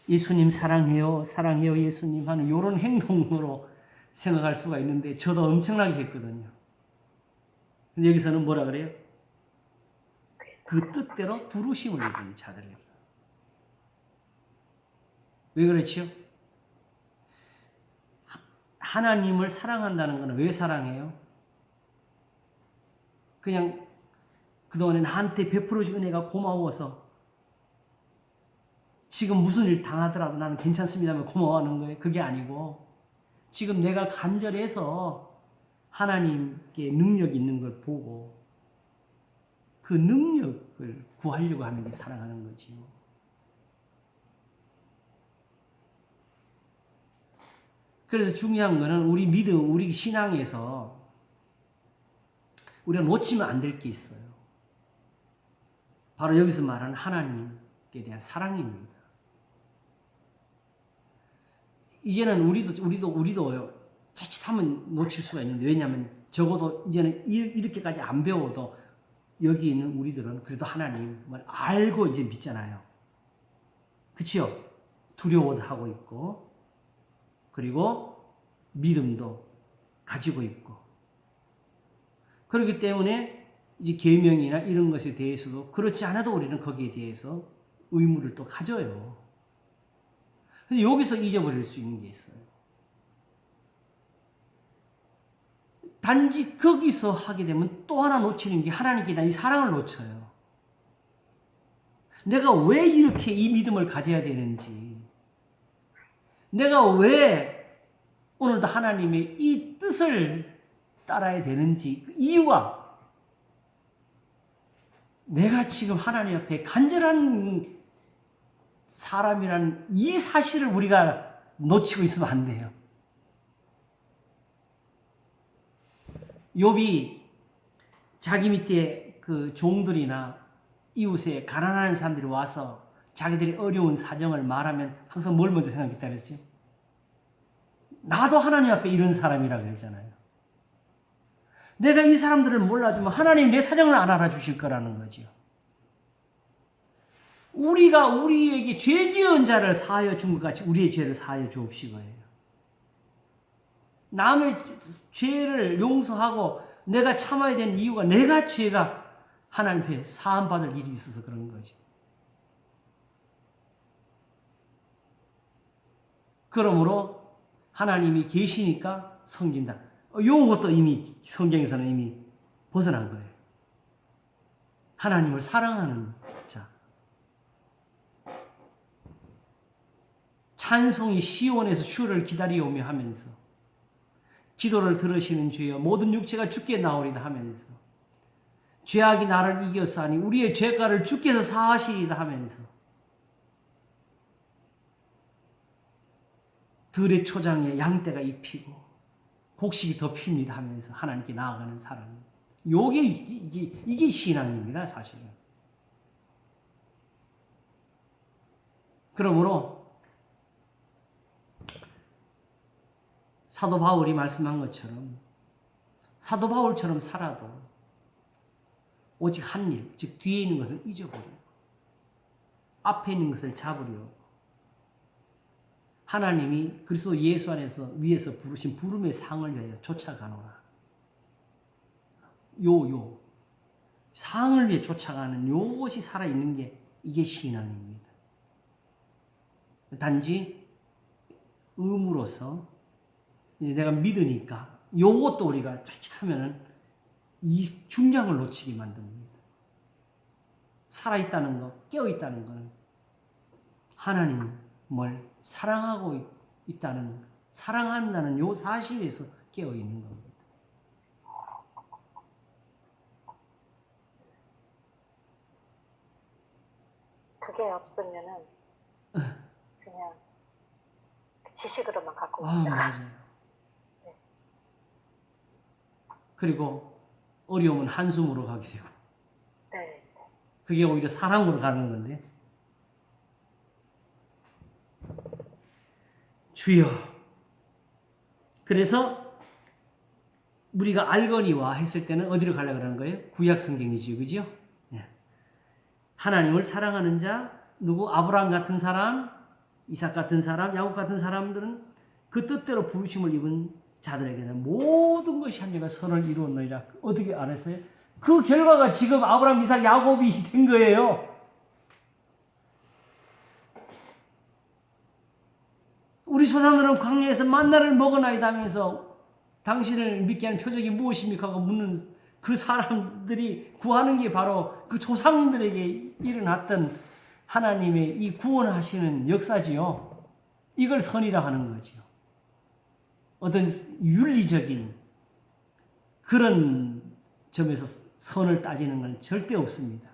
예수님 사랑해요, 사랑해요, 예수님 하는 이런 행동으로 생각할 수가 있는데 저도 엄청나게 했거든요. 근데 여기서는 뭐라 그래요? 그 뜻대로 부르심을 입은 자들이에요. 왜 그렇지요? 하나님을 사랑한다는 것은 왜 사랑해요? 그냥 그동안에 나한테 베풀어준 은혜가 고마워서 지금 무슨 일 당하더라도 나는 괜찮습니다면 고마워하는 거예요. 그게 아니고 지금 내가 간절해서 하나님께 능력 있는 걸 보고 그 능력을 구하려고 하는 게 사랑하는 거지요. 그래서 중요한 거는 우리 믿음, 우리 신앙에서 우리가 놓치면 안 될 게 있어요. 바로 여기서 말하는 하나님께 대한 사랑입니다. 이제는 우리도 자칫하면 놓칠 수가 있는데, 왜냐하면 적어도 이제는 이렇게까지 안 배워도 여기 있는 우리들은 그래도 하나님을 알고 이제 믿잖아요. 그치요? 두려워도 하고 있고, 그리고 믿음도 가지고 있고. 그렇기 때문에 이제 계명이나 이런 것에 대해서도 그렇지 않아도 우리는 거기에 대해서 의무를 또 가져요. 근데 여기서 잊어버릴 수 있는 게 있어요. 단지 거기서 하게 되면 또 하나 놓치는 게 하나님께 대한 이 사랑을 놓쳐요. 내가 왜 이렇게 이 믿음을 가져야 되는지, 내가 왜 오늘도 하나님의 이 뜻을 따라야 되는지, 그 이유가 내가 지금 하나님 앞에 간절한 사람이라는 이 사실을 우리가 놓치고 있으면 안 돼요. 욥이 자기 밑에 그 종들이나 이웃에 가난한 사람들이 와서 자기들이 어려운 사정을 말하면 항상 뭘 먼저 생각했다 그랬지? 나도 하나님 앞에 이런 사람이라고 그랬잖아요. 내가 이 사람들을 몰라주면 하나님 내 사정을 안 알아주실 거라는 거죠. 우리가 우리에게 죄 지은 자를 사하여 준 것 같이 우리의 죄를 사하여 주옵시고예요. 남의 죄를 용서하고 내가 참아야 되는 이유가 내가 죄가 하나님 앞에 사함받을 일이 있어서 그런 거죠. 그러므로 하나님이 계시니까 섬긴다. 이것도 이미 성경에서는 이미 벗어난 거예요. 하나님을 사랑하는 자. 찬송이 시온에서 주를 기다리오며 하면서 기도를 들으시는 주여 모든 육체가 주께 나오리다 하면서 죄악이 나를 이겼사니 우리의 죄가를 주께서 사하시리다 하면서 들의 초장에 양떼가 입히고 곡식이 덮입니다 하면서 하나님께 나아가는 사람. 이게 신앙입니다, 사실은. 그러므로 사도 바울이 말씀한 것처럼 사도 바울처럼 살아도 오직 한 일, 즉 뒤에 있는 것을 잊어버리고 앞에 있는 것을 잡으려고 하나님이 그리스도 예수 안에서 위에서 부르신 부름의 상을 위하여 쫓아가노라. 상을 위해 쫓아가는 요것이 살아있는 게 이게 신앙입니다. 단지 의무로서 이제 내가 믿으니까 요것도 우리가 자칫하면은 이 중량을 놓치게 만듭니다. 살아있다는 것, 깨어있다는 것은 하나님을 사랑하고 있다는, 사랑한다는 요 사실에서 깨어있는 겁니다. 그게 없으면은 그냥 지식으로만 갖고 아, 있다가 맞아요. 그리고 어려우면 한숨으로 가게 되고 네. 그게 오히려 사랑으로 가는 건데 주여. 그래서 우리가 알거니와 했을 때는 어디로 가려고 그러는 거예요? 구약 성경이지요. 그죠? 네. 하나님을 사랑하는 자, 누구? 아브라함 같은 사람, 이삭 같은 사람, 야곱 같은 사람들은 그 뜻대로 부르심을 입은 자들에게는 모든 것이 한여가 선을 이루었느니라. 어떻게 알았어요? 그 결과가 지금 아브라함, 이삭, 야곱이 된 거예요. 우리 조상들은 광야에서 만나를 먹어나이다 하면서 당신을 믿게 하는 표적이 무엇입니까? 하고 묻는 그 사람들이 구하는 게 바로 그 조상들에게 일어났던 하나님의 이 구원하시는 역사지요. 이걸 선이라 하는 거지요. 어떤 윤리적인 그런 점에서 선을 따지는 건 절대 없습니다.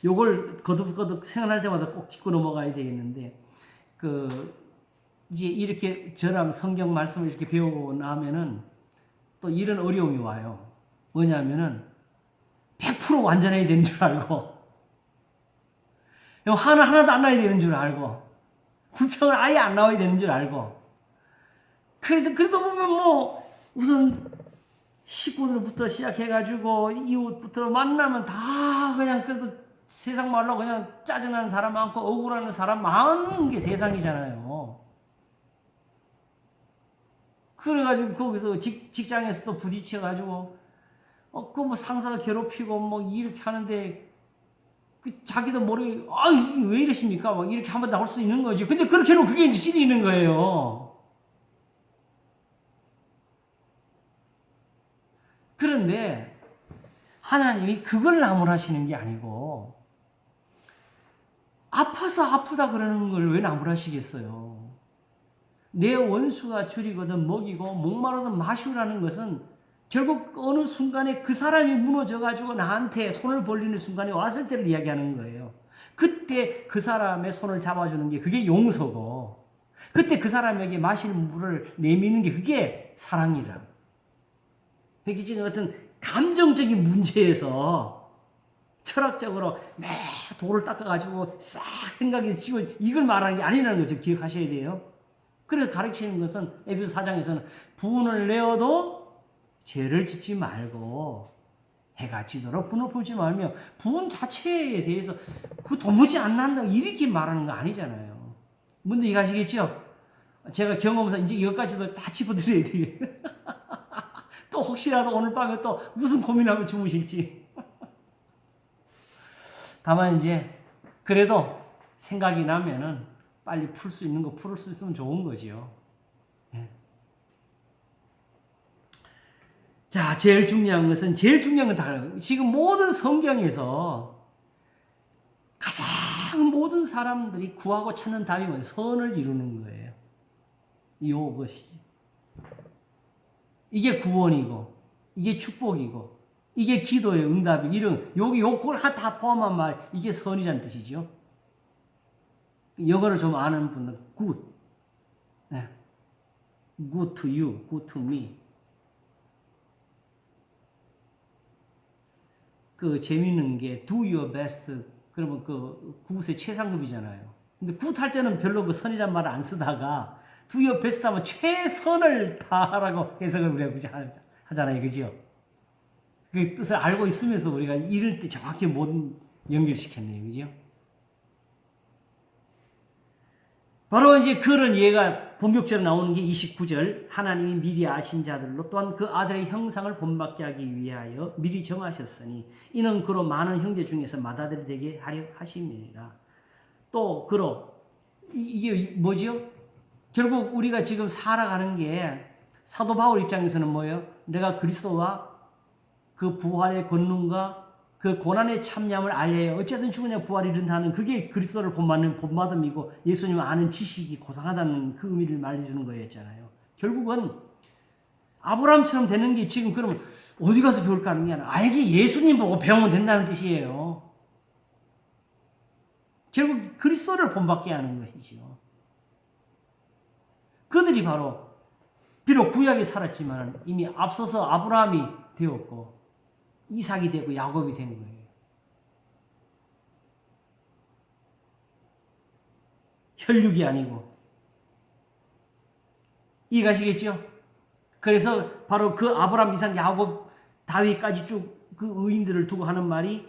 요걸 거듭거듭 생각할 때마다 꼭 짚고 넘어가야 되겠는데, 이제 이렇게 저랑 성경 말씀을 이렇게 배우고 나면은 또 이런 어려움이 와요. 뭐냐면은 100% 완전해야 되는 줄 알고, 하나도 안 나야 되는 줄 알고, 불평을 아예 안 나와야 되는 줄 알고, 그래도 보면 뭐, 우선 식구들부터 시작해가지고, 이웃부터 만나면 다 그냥 그래도 세상 말로 그냥 짜증나는 사람 많고, 억울하는 사람 많은 게 세상이잖아요. 그래가지고 거기서 직장에서 또 부딪혀가지고, 그 뭐 상사가 괴롭히고 뭐 이렇게 하는데, 자기도 모르게, 왜 이러십니까? 막 이렇게 한번 나올 수 있는 거지. 근데 그렇게 해놓으면 그게 이제 찔리는 거예요. 그런데 하나님이 그걸 나무라시는 게 아니고, 아파서 아프다 그러는 걸 왜 나무라시겠어요? 내 원수가 줄이거든 먹이고 목마르든 마시우라는 것은 결국 어느 순간에 그 사람이 무너져가지고 나한테 손을 벌리는 순간에 왔을 때를 이야기하는 거예요. 그때 그 사람의 손을 잡아주는 게 그게 용서고, 그때 그 사람에게 마실 물을 내미는 게 그게 사랑이라. 그게 지금 어떤 감정적인 문제에서 철학적으로 매 돌을 닦아가지고 싹 생각이 지고 이걸 말하는 게 아니라는 거죠. 기억하셔야 돼요. 그래서 가르치는 것은 에베소 4장에서는 분을 내어도 죄를 짓지 말고 해가 지도록 분을 품지 말며, 분 자체에 대해서 그 도무지 안 난다 이렇게 말하는 거 아니잖아요. 뭔데 이거 아시겠죠? 제가 경험해서 이제 이것까지도 다 짚어드려야 되겠네. 또 혹시라도 오늘 밤에 또 무슨 고민하고 주무실지. 다만 이제 그래도 생각이 나면은 빨리 풀 수 있는 거 풀을 수 있으면 좋은 거지요. 네. 자, 제일 중요한 건 지금 모든 성경에서 가장 모든 사람들이 구하고 찾는 답이 뭐예요? 선을 이루는 거예요. 이것이지. 이게 구원이고, 이게 축복이고, 이게 기도의 응답이 요걸 다 포함한 말, 이게 선이라는 뜻이죠. 영어를 좀 아는 분은 good, 네. good to you, good to me. 재밌는 게 do your best, 그러면 good의 최상급이잖아요. 근데 good 할 때는 별로 선이란 말을 안 쓰다가 do your best 하면 최선을 다하라고 해석을 우리가 하잖아요. 그죠? 그 뜻을 알고 있으면서 우리가 이럴 때 정확히 못 연결시켰네요. 그죠? 바로 이제 그런 예가 본격적으로 나오는 게 29절. 하나님이 미리 아신 자들로 또한 그 아들의 형상을 본받게 하기 위하여 미리 정하셨으니 이는 그로 많은 형제 중에서 맏아들이 되게 하려 하심이니라. 또 이게 뭐죠? 결국 우리가 지금 살아가는 게 사도 바울 입장에서는 뭐예요? 내가 그리스도와 그 부활의 권능과 그 고난의 참념을 알려요. 어쨌든 죽으냐 부활이 이른다는 그게 그리스도를 본받음이고 예수님을 아는 지식이 고상하다는 그 의미를 말해주는 거였잖아요. 결국은 아브라함처럼 되는 게 지금 그러면 어디 가서 배울까 하는 게 아니라 알게 예수님 보고 배우면 된다는 뜻이에요. 결국 그리스도를 본받게 하는 것이죠. 그들이 바로 비록 구약에 살았지만 이미 앞서서 아브라함이 되었고 이삭이 되고 야곱이 된 거예요. 혈육이 아니고. 이해가시겠죠? 그래서 바로 그 아브라함, 이삭, 야곱, 다윗까지 쭉 그 의인들을 두고 하는 말이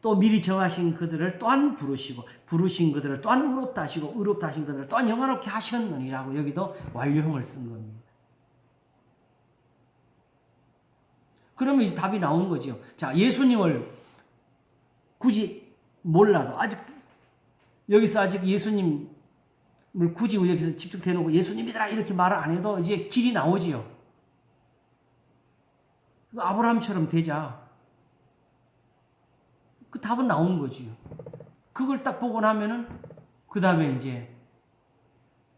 또 미리 정하신 그들을 또한 부르시고 부르신 그들을 또한 의롭다 하시고 의롭다 하신 그들을 또한 영화롭게 하셨느니라고 여기도 완료형을 쓴 겁니다. 그러면 이제 답이 나온 거죠. 자, 예수님을 굳이 몰라도 아직 여기서 아직 예수님을 굳이 여기서 집중해놓고 예수님이더라 이렇게 말을 안 해도 이제 길이 나오지요. 아브라함처럼 되자. 그 답은 나온 거지요. 그걸 딱 보고 나면은 그 다음에 이제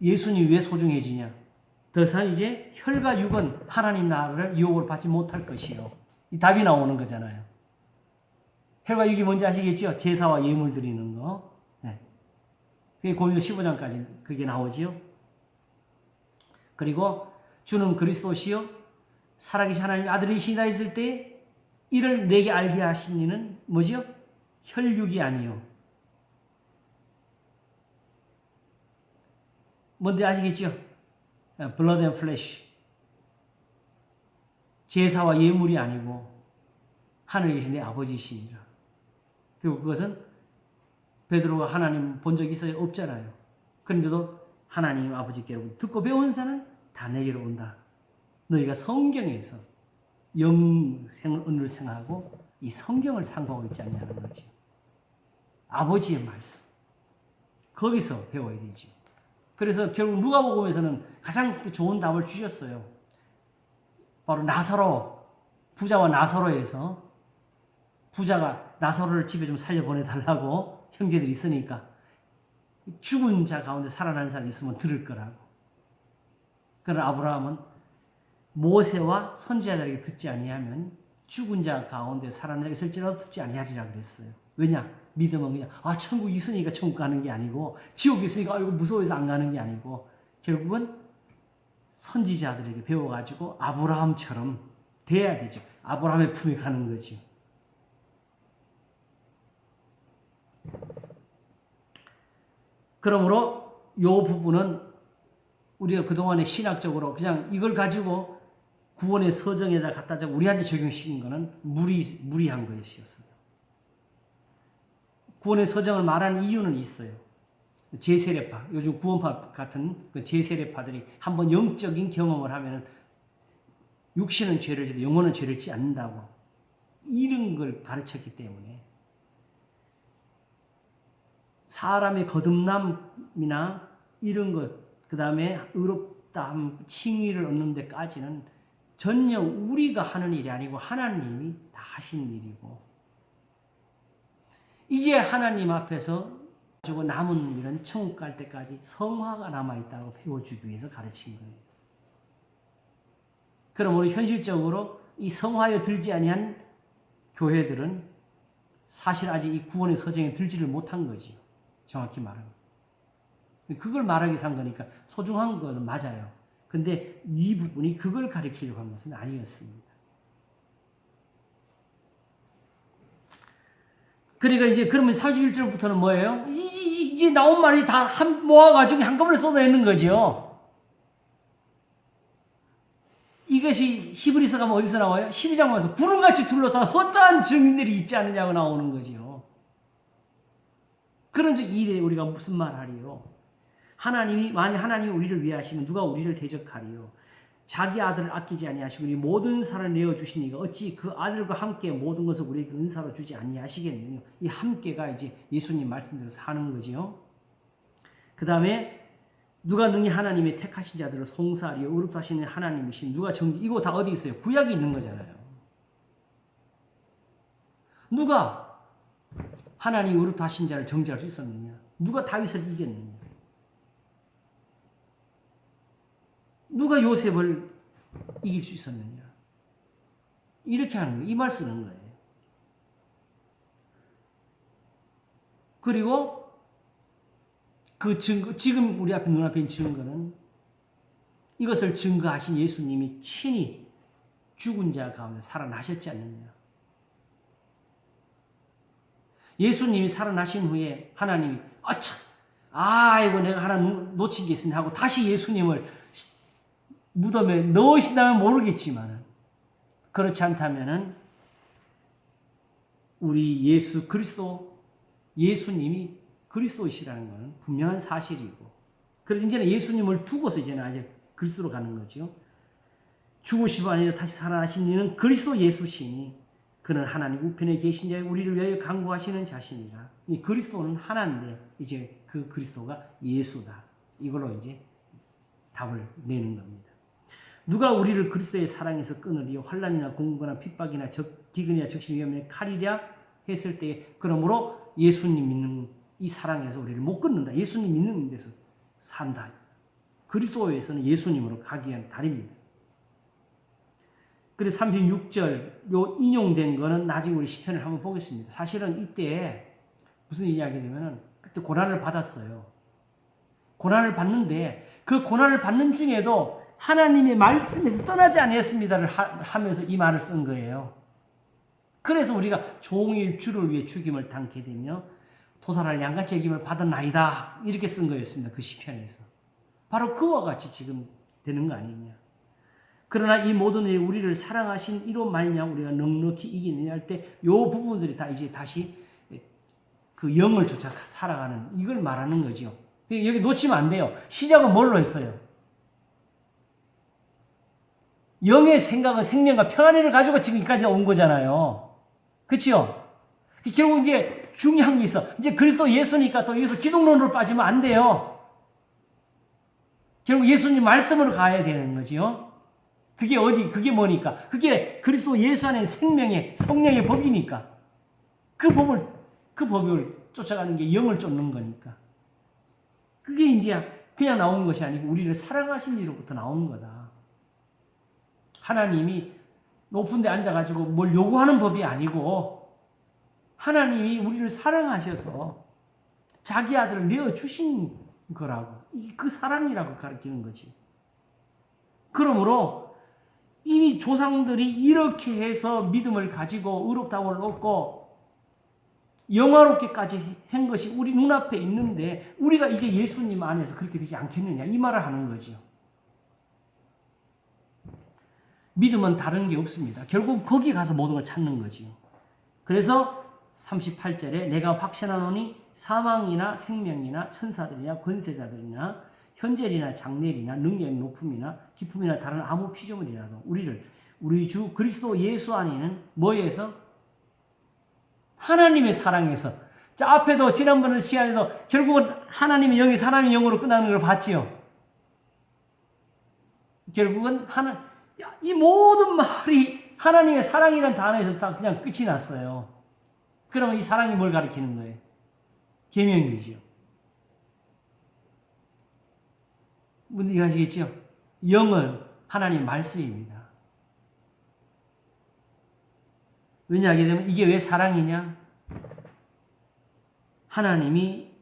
예수님이 왜 소중해지냐? 더 이상 이제 혈과 육은 하나님 나라를 유혹을 받지 못할 것이요. 이 답이 나오는 거잖아요. 혈과 육이 뭔지 아시겠죠? 제사와 예물 드리는 거. 네. 그게 고린도서 15장까지 그게 나오지요. 그리고 주는 그리스도시요 살아계신 하나님의 아들이시다 했을 때 이를 내게 알게 하신 이는 뭐죠? 혈육이 아니요. 뭔지 아시겠죠? blood and flesh. 제사와 예물이 아니고 하늘에 계신 내 아버지시니라. 그리고 그것은 베드로가 하나님 본 적 있어요? 없잖아요. 그런데도 하나님 아버지께로 듣고 배운 자는 다 내게로 온다. 너희가 성경에서 영생을 생하고 이 성경을 상고하고 있지 않냐는 거지. 아버지의 말씀. 거기서 배워야 되지. 그래서 결국 누가복음에서는 가장 좋은 답을 주셨어요. 바로 나사로, 부자와 나사로에서 부자가 나사로를 집에 좀 살려보내달라고 형제들이 있으니까 죽은 자 가운데 살아나는 사람이 있으면 들을 거라고. 그러나 아브라함은 모세와 선지자들에게 듣지 아니하면 죽은 자 가운데 살아나 있을지라도 듣지 아니하리라 그랬어요. 왜냐? 믿음은 그냥 천국이 있으니까 천국 가는 게 아니고 지옥이 있으니까 이거 무서워서 안 가는 게 아니고 결국은 선지자들에게 배워가지고 아브라함처럼 돼야 되죠. 아브라함의 품에 가는 거죠. 그러므로 이 부분은 우리가 그동안에 신학적으로 그냥 이걸 가지고 구원의 서정에다 갖다 줘 우리한테 적용시킨 거는 무리한 것이었어요. 구원의 서정을 말하는 이유는 있어요. 제세례파, 요즘 구원파 같은 그 제세례파들이 한번 영적인 경험을 하면 육신은 죄를 지도 영혼은 죄를 짓지 않는다고 이런 걸 가르쳤기 때문에 사람의 거듭남이나 이런 것, 그 다음에 의롭다함, 칭의를 얻는 데까지는 전혀 우리가 하는 일이 아니고 하나님이 다 하신 일이고 이제 하나님 앞에서 가지고 남은 일은 천국 갈 때까지 성화가 남아있다고 배워주기 위해서 가르친 거예요. 그러므로 현실적으로 이 성화에 들지 아니한 교회들은 사실 아직 이 구원의 서정에 들지를 못한 거지. 정확히 말하면. 그걸 말하기 위해서 한 거니까 소중한 건 맞아요. 근데 이 부분이 그걸 가리키려고 한 것은 아니었습니다. 그러니까 이제 그러면 31절부터는 뭐예요? 이제 나온 말이 다 모아가지고 한꺼번에 쏟아내는 거죠. 이것이 히브리서 가면 어디서 나와요? 12장 와서 구름같이 둘러싼 헛다한 증인들이 있지 않느냐고 나오는 거지요. 그런 즉 이래 우리가 무슨 말 하리요? 만약 하나님이 우리를 위하시면 누가 우리를 대적하리요? 자기 아들을 아끼지 아니하시고 우리 모든 사람을 내어 주시니가 어찌 그 아들과 함께 모든 것을 우리에게 은사로 주지 아니하시겠느냐? 이 함께가 이제 예수님 말씀대로 사는 거지요. 그 다음에 누가 능히 하나님의 택하신 자들을 송사하리요? 의롭다 하시는 하나님이신 누가 이거 다 어디 있어요? 구약이 있는 거잖아요. 누가 하나님이 의롭다 하신 자를 정죄할 수 있었느냐? 누가 다윗을 이겼느냐? 누가 요셉을 이길 수 있었느냐? 이렇게 하는 거예요. 이 말 쓰는 거예요. 그리고 그 증거, 지금 우리 앞에 눈앞에 있는 증거는 이것을 증거하신 예수님이 친히 죽은 자 가운데 살아나셨지 않느냐? 예수님이 살아나신 후에 하나님이 이거 내가 하나 놓친 게 있으니 하고 다시 예수님을 무덤에 넣으신다면 모르겠지만 그렇지 않다면은 우리 예수 그리스도 예수님이 그리스도이시라는 것은 분명한 사실이고, 그래서 이제는 예수님을 두고서 이제는 아직 그리스도로 가는 거죠. 죽으시고 아니라 다시 살아나신 이는 그리스도 예수시니 그는 하나님 우편에 계신 자여 우리를 위하여 간구하시는 자신이라. 이 그리스도는 하나인데 이제 그 그리스도가 예수다. 이걸로 이제 답을 내는 겁니다. 누가 우리를 그리스도의 사랑에서 끊으리요? 환난이나 공고나 핍박이나 기근이나 적신 위험에 칼이랴 했을 때, 그러므로 예수님 믿는 이 사랑에서 우리를 못 끊는다. 예수님 믿는 데서 산다. 그리스도에서는 예수님으로 가기 위한 달입니다. 그래서 36절 요 인용된 거는 나중에 우리 시편을 한번 보겠습니다. 사실은 이때 무슨 이야기 되면은 그때 고난을 받았어요. 고난을 받는데 그 고난을 받는 중에도 하나님의 말씀에서 떠나지 아니했습니다를 하면서 이 말을 쓴 거예요. 그래서 우리가 종일 주를 위해 죽임을 당게 되며 도살할 양같이 여김을 받았나이다 이렇게 쓴 거였습니다. 그 시편에서. 바로 그와 같이 지금 되는 거 아니냐. 그러나 이 모든 일이 우리를 사랑하신 이로 말미암아 우리가 넉넉히 이기느냐 할 때 이 부분들이 다 이제 다시 그 영을 쫓아 살아가는 이걸 말하는 거죠. 여기 놓치면 안 돼요. 시작은 뭘로 했어요? 영의 생각은 생명과 평안을 가지고 지금까지 온 거잖아요. 그렇죠? 결국 이제 중요한 게 있어. 이제 그리스도 예수니까 또 여기서 기독론으로 빠지면 안 돼요. 결국 예수님 말씀으로 가야 되는 거죠. 그게 뭐니까? 그게 그리스도 예수 안에 생명의 성령의 법이니까. 그 법을 쫓아가는 게 영을 쫓는 거니까. 그게 이제 그냥 나온 것이 아니고 우리를 사랑하신 이로부터 나온 거다. 하나님이 높은 데 앉아가지고 뭘 요구하는 법이 아니고 하나님이 우리를 사랑하셔서 자기 아들을 내어주신 거라고. 그 사랑이라고 가르치는 거지. 그러므로 이미 조상들이 이렇게 해서 믿음을 가지고 의롭다함을 얻고 영화롭게까지 한 것이 우리 눈앞에 있는데 우리가 이제 예수님 안에서 그렇게 되지 않겠느냐 이 말을 하는 거죠. 믿음은 다른 게 없습니다. 결국 거기 가서 모든 걸 찾는 거지요. 그래서 38절에 내가 확신하노니 사망이나 생명이나 천사들이나 권세자들이나 현재이나 장래이나 능력이 높음이나 기품이나 다른 아무 피조물이라도 우리 주 그리스도 예수 안에는 뭐에서? 하나님의 사랑에서. 자, 앞에도 지난번 시간에도 결국은 하나님의 영이 사람의 영으로 끝나는 걸 봤지요. 결국은 이 모든 말이 하나님의 사랑이라는 단어에서 다 그냥 끝이 났어요. 그러면 이 사랑이 뭘 가리키는 거예요? 계명이지요. 무슨 얘기 하시겠죠? 영은 하나님 말씀입니다. 왜냐하게 되면 이게 왜 사랑이냐? 하나님이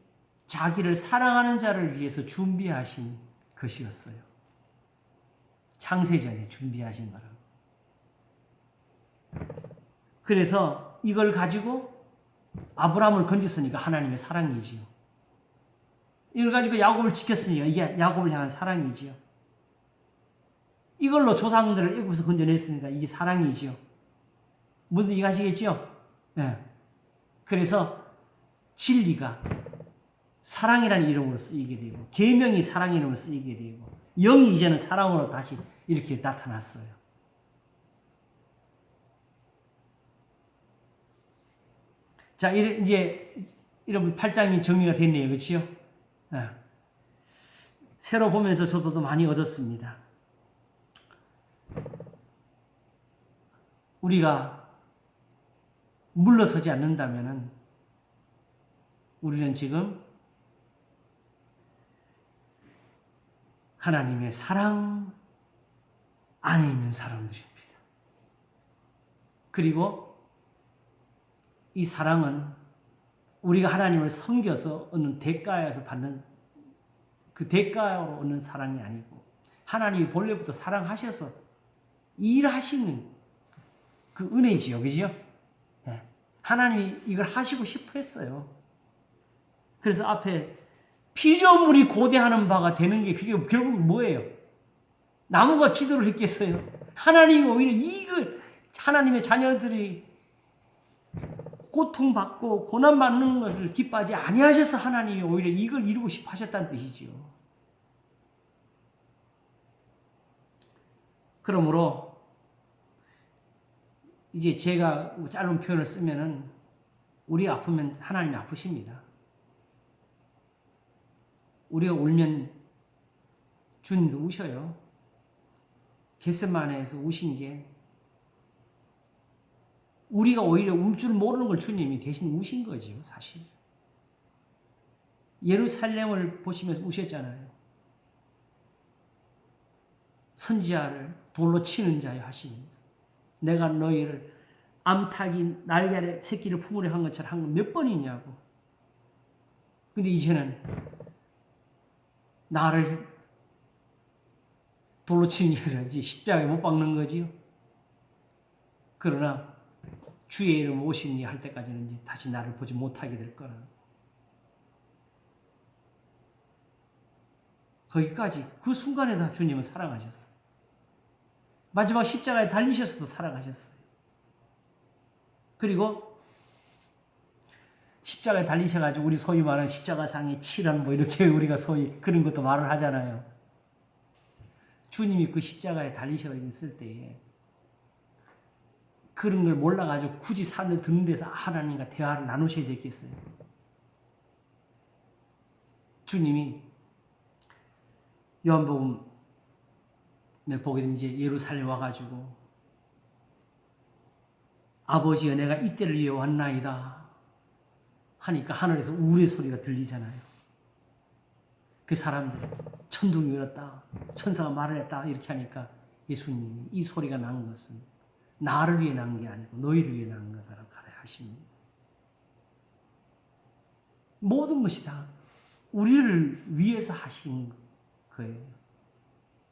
자기를 사랑하는 자를 위해서 준비하신 것이었어요. 창세전에 준비하신 거라. 그래서 이걸 가지고 아브라함을 건졌으니까 하나님의 사랑이지요. 이걸 가지고 야곱을 지켰으니까 이게 야곱을 향한 사랑이지요. 이걸로 조상들을 애굽에서 건져냈으니까 이게 사랑이지요. 무슨 얘기 하시겠죠? 네. 그래서 진리가 사랑이라는 이름으로 쓰이게 되고 계명이 사랑의 이름으로 쓰이게 되고 영이 이제는 사랑으로 다시 이렇게 나타났어요. 자, 이제 여러분 8장이 정리가 됐네요. 그렇지요? 네. 새로 보면서 저도 많이 얻었습니다. 우리가 물러서지 않는다면 우리는 지금 하나님의 사랑 안에 있는 사람들입니다. 그리고 이 사랑은 우리가 하나님을 섬겨서 얻는 대가에서 받는 그 대가로 얻는 사랑이 아니고 하나님이 본래부터 사랑하셔서 일하시는 그 은혜지요. 그죠? 네. 하나님이 이걸 하시고 싶어 했어요. 그래서 앞에 피조물이 고대하는 바가 되는 게 그게 결국 뭐예요? 나무가 기도를 했겠어요? 하나님이 오히려 이걸 하나님의 자녀들이 고통받고 고난받는 것을 기뻐하지 아니하셔서 하나님이 오히려 이걸 이루고 싶어 하셨다는 뜻이지요. 그러므로 이제 제가 짧은 표현을 쓰면은 우리가 아프면 하나님이 아프십니다. 우리가 울면 주님도 우셔요. 겟세마네에서 우신 게 우리가 오히려 울 줄 모르는 걸 주님이 대신 우신 거지요, 사실. 예루살렘을 보시면서 우셨잖아요. 선지자를 돌로 치는 자여 하시면서 내가 너희를 암탉이 날개 아래 새끼를 품으려 한 것처럼 한 건 몇 번이냐고. 근데 이제는 나를 돌로 치는 게 아니라 십자가에 못 박는 거지요. 그러나 주의 이름 오시니 할 때까지는 이제 다시 나를 보지 못하게 될 거라. 거기까지 그 순간에 다 주님은 사랑하셨어. 마지막 십자가에 달리셔서도 사랑하셨어요. 그리고 십자가에 달리셔가지고 우리 소위 말하는 십자가상의 칠한 뭐 이렇게 우리가 소위 그런 것도 말을 하잖아요. 주님이 그 십자가에 달리셔 있을 때에 그런 걸 몰라가지고 굳이 산을 드는 데서 하나님과 대화를 나누셔야 되겠어요. 주님이 요한복음을 보게 되면 이제 예루살렘 와가지고 아버지여 내가 이때를 위해 왔나이다 하니까 하늘에서 우의 소리가 들리잖아요. 그 사람들 천둥이 울었다, 천사가 말을 했다 이렇게 하니까 예수님이 이 소리가 난 것은 나를 위해 난 게 아니고 너희를 위해 난 거다라고 하십니다. 모든 것이 다 우리를 위해서 하신 거예요.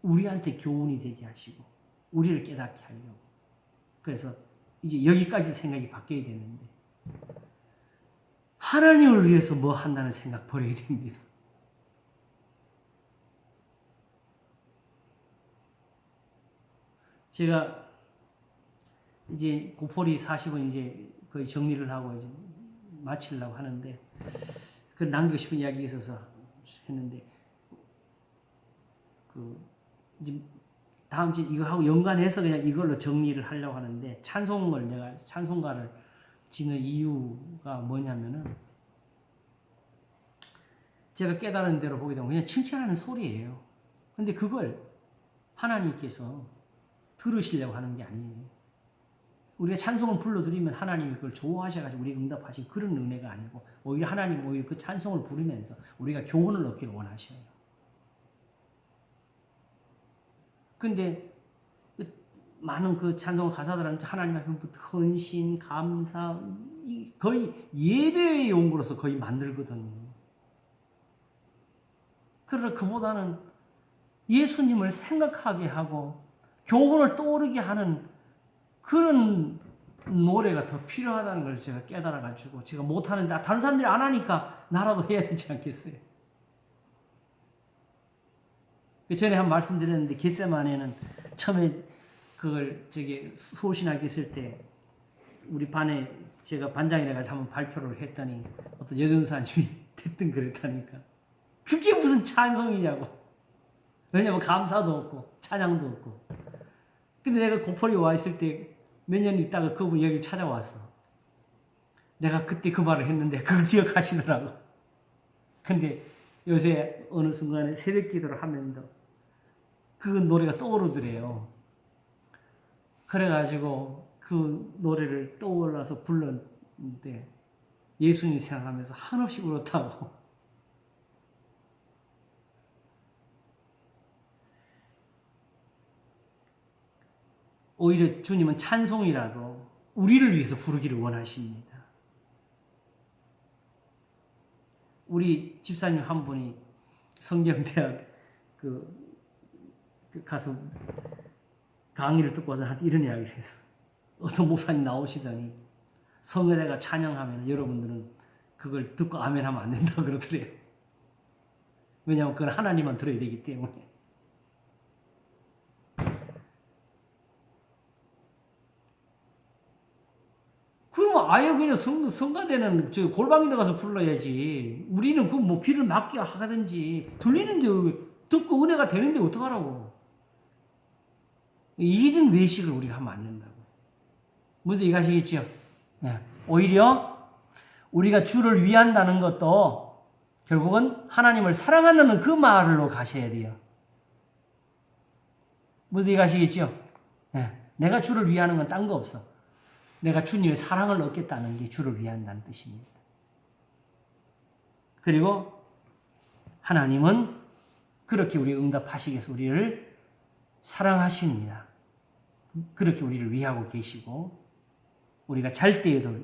우리한테 교훈이 되게 하시고 우리를 깨닫게 하려고. 그래서 이제 여기까지 생각이 바뀌어야 되는데 하나님을 위해서 뭐 한다는 생각 버려야 됩니다. 제가 이제 고포리 40은 이제 거의 정리를 하고 이제 마치려고 하는데 그 남기고 싶은 이야기가 있어서 했는데 그 이제 다음 주 이거 하고 연관해서 그냥 이걸로 정리를 하려고 하는데 찬송을 내가 찬송가를 지는 이유가 뭐냐면은 제가 깨달은 대로 보게 되면 그냥 칭찬하는 소리예요. 근데 그걸 하나님께서 들으시려고 하는 게 아니에요. 우리가 찬송을 불러드리면 하나님이 그걸 좋아하셔가지고 우리가 응답하신 그런 은혜가 아니고 오히려 하나님 오히려 그 찬송을 부르면서 우리가 교훈을 얻기를 원하셔요. 근데 많은 그 찬송 가사들은 하나님 앞에부터 헌신, 감사, 거의 예배의 용구로서 거의 만들거든요. 그러나 그보다는 예수님을 생각하게 하고 교훈을 떠오르게 하는 그런 노래가 더 필요하다는 걸 제가 깨달아가지고 제가 못하는데 다른 사람들이 안 하니까 나라도 해야 되지 않겠어요? 그 전에 한 말씀드렸는데 겟세마네는 처음에 그걸 서울신학교 있을 때 우리 반에 제가 반장이라 가지고 한번 발표를 했더니 어떤 여전사님이 대뜸 그랬다니까 그게 무슨 찬송이냐고. 왜냐면 감사도 없고 찬양도 없고. 근데 내가 고포리 와 있을 때 몇 년 있다가 그분이 여기 찾아왔어. 내가 그때 그 말을 했는데 그걸 기억하시더라고. 근데 요새 어느 순간에 새벽 기도를 하면서 그 노래가 떠오르더래요. 그래가지고 그 노래를 떠올라서 불렀는데 예수님 생각하면서 한없이 울었다고. 오히려 주님은 찬송이라도 우리를 위해서 부르기를 원하십니다. 우리 집사님 한 분이 성경대학 가서 강의를 듣고 와서 한테 이런 이야기를 했어. 어떤 목사님 나오시더니 성회대가 찬양하면 여러분들은 그걸 듣고 아멘 하면 안 된다고 그러더래요. 왜냐하면 그건 하나님만 들어야 되기 때문에. 그러면 아예 그냥 성가대는 저 골방에 가서 불러야지. 우리는 그 뭐 귀를 막게 하든지 들리는데 듣고 은혜가 되는데 어떡하라고. 이런 외식을 우리가 하면 안 된다고. 무슨 얘기 하시겠죠? 네. 오히려 우리가 주를 위한다는 것도 결국은 하나님을 사랑한다는 그 말로 가셔야 돼요. 무슨 얘기 하시겠죠? 네. 내가 주를 위하는 건 딴 거 없어. 내가 주님의 사랑을 얻겠다는 게 주를 위한다는 뜻입니다. 그리고 하나님은 그렇게 우리 응답하시기 위해서 우리를 사랑하십니다. 그렇게 우리를 위하고 계시고 우리가 잘 때에도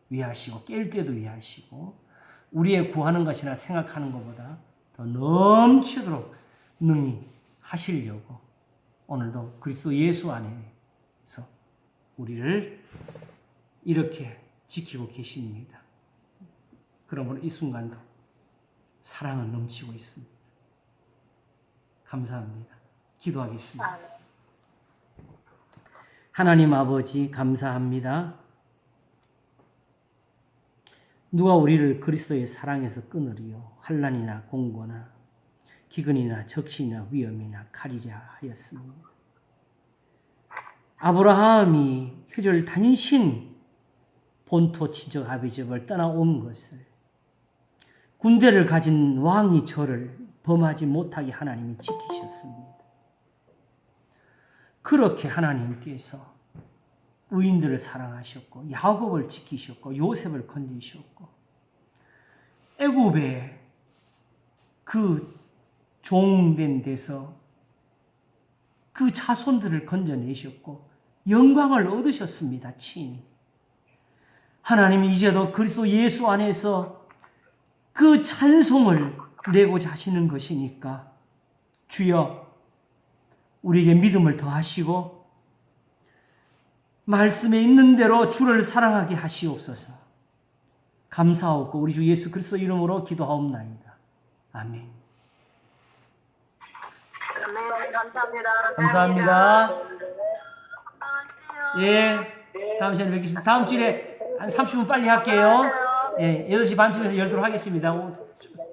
위하시고 깰 때도 위하시고 우리의 구하는 것이나 생각하는 것보다 더 넘치도록 능히 하시려고 오늘도 그리스도 예수 안에서 우리를 이렇게 지키고 계십니다. 그러므로 이 순간도 사랑은 넘치고 있습니다. 감사합니다. 기도하겠습니다. 하나님 아버지 감사합니다. 누가 우리를 그리스도의 사랑에서 끊으리요? 환난이나 공고나 기근이나 적신이나 위험이나 칼이랴 하였습니다. 아브라함이 표절 단신 본토 친척 아비집을 떠나온 것을 군대를 가진 왕이 저를 범하지 못하게 하나님이 지키셨습니다. 그렇게 하나님께서 의인들을 사랑하셨고 야곱을 지키셨고 요셉을 건지셨고 애굽의 그 종된 데서 그 자손들을 건져내셨고 영광을 얻으셨습니다. 친히 하나님이 이제도 그리스도 예수 안에서 그 찬송을 내고자 하시는 것이니까 주여 우리에게 믿음을 더하시고 말씀에 있는 대로 주를 사랑하게 하시옵소서. 감사하고 우리 주 예수 그리스도 이름으로 기도하옵나이다. 아멘. 아멘. 감사합니다. 감사합니다. 예, 다음 시간에 뵙겠습니다. 다음 주에 한 30분 빨리 할게요. 예, 8시 반쯤에서 열도록 하겠습니다.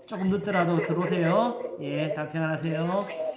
조금 늦더라도 들어오세요. 예, 다 평안하세요.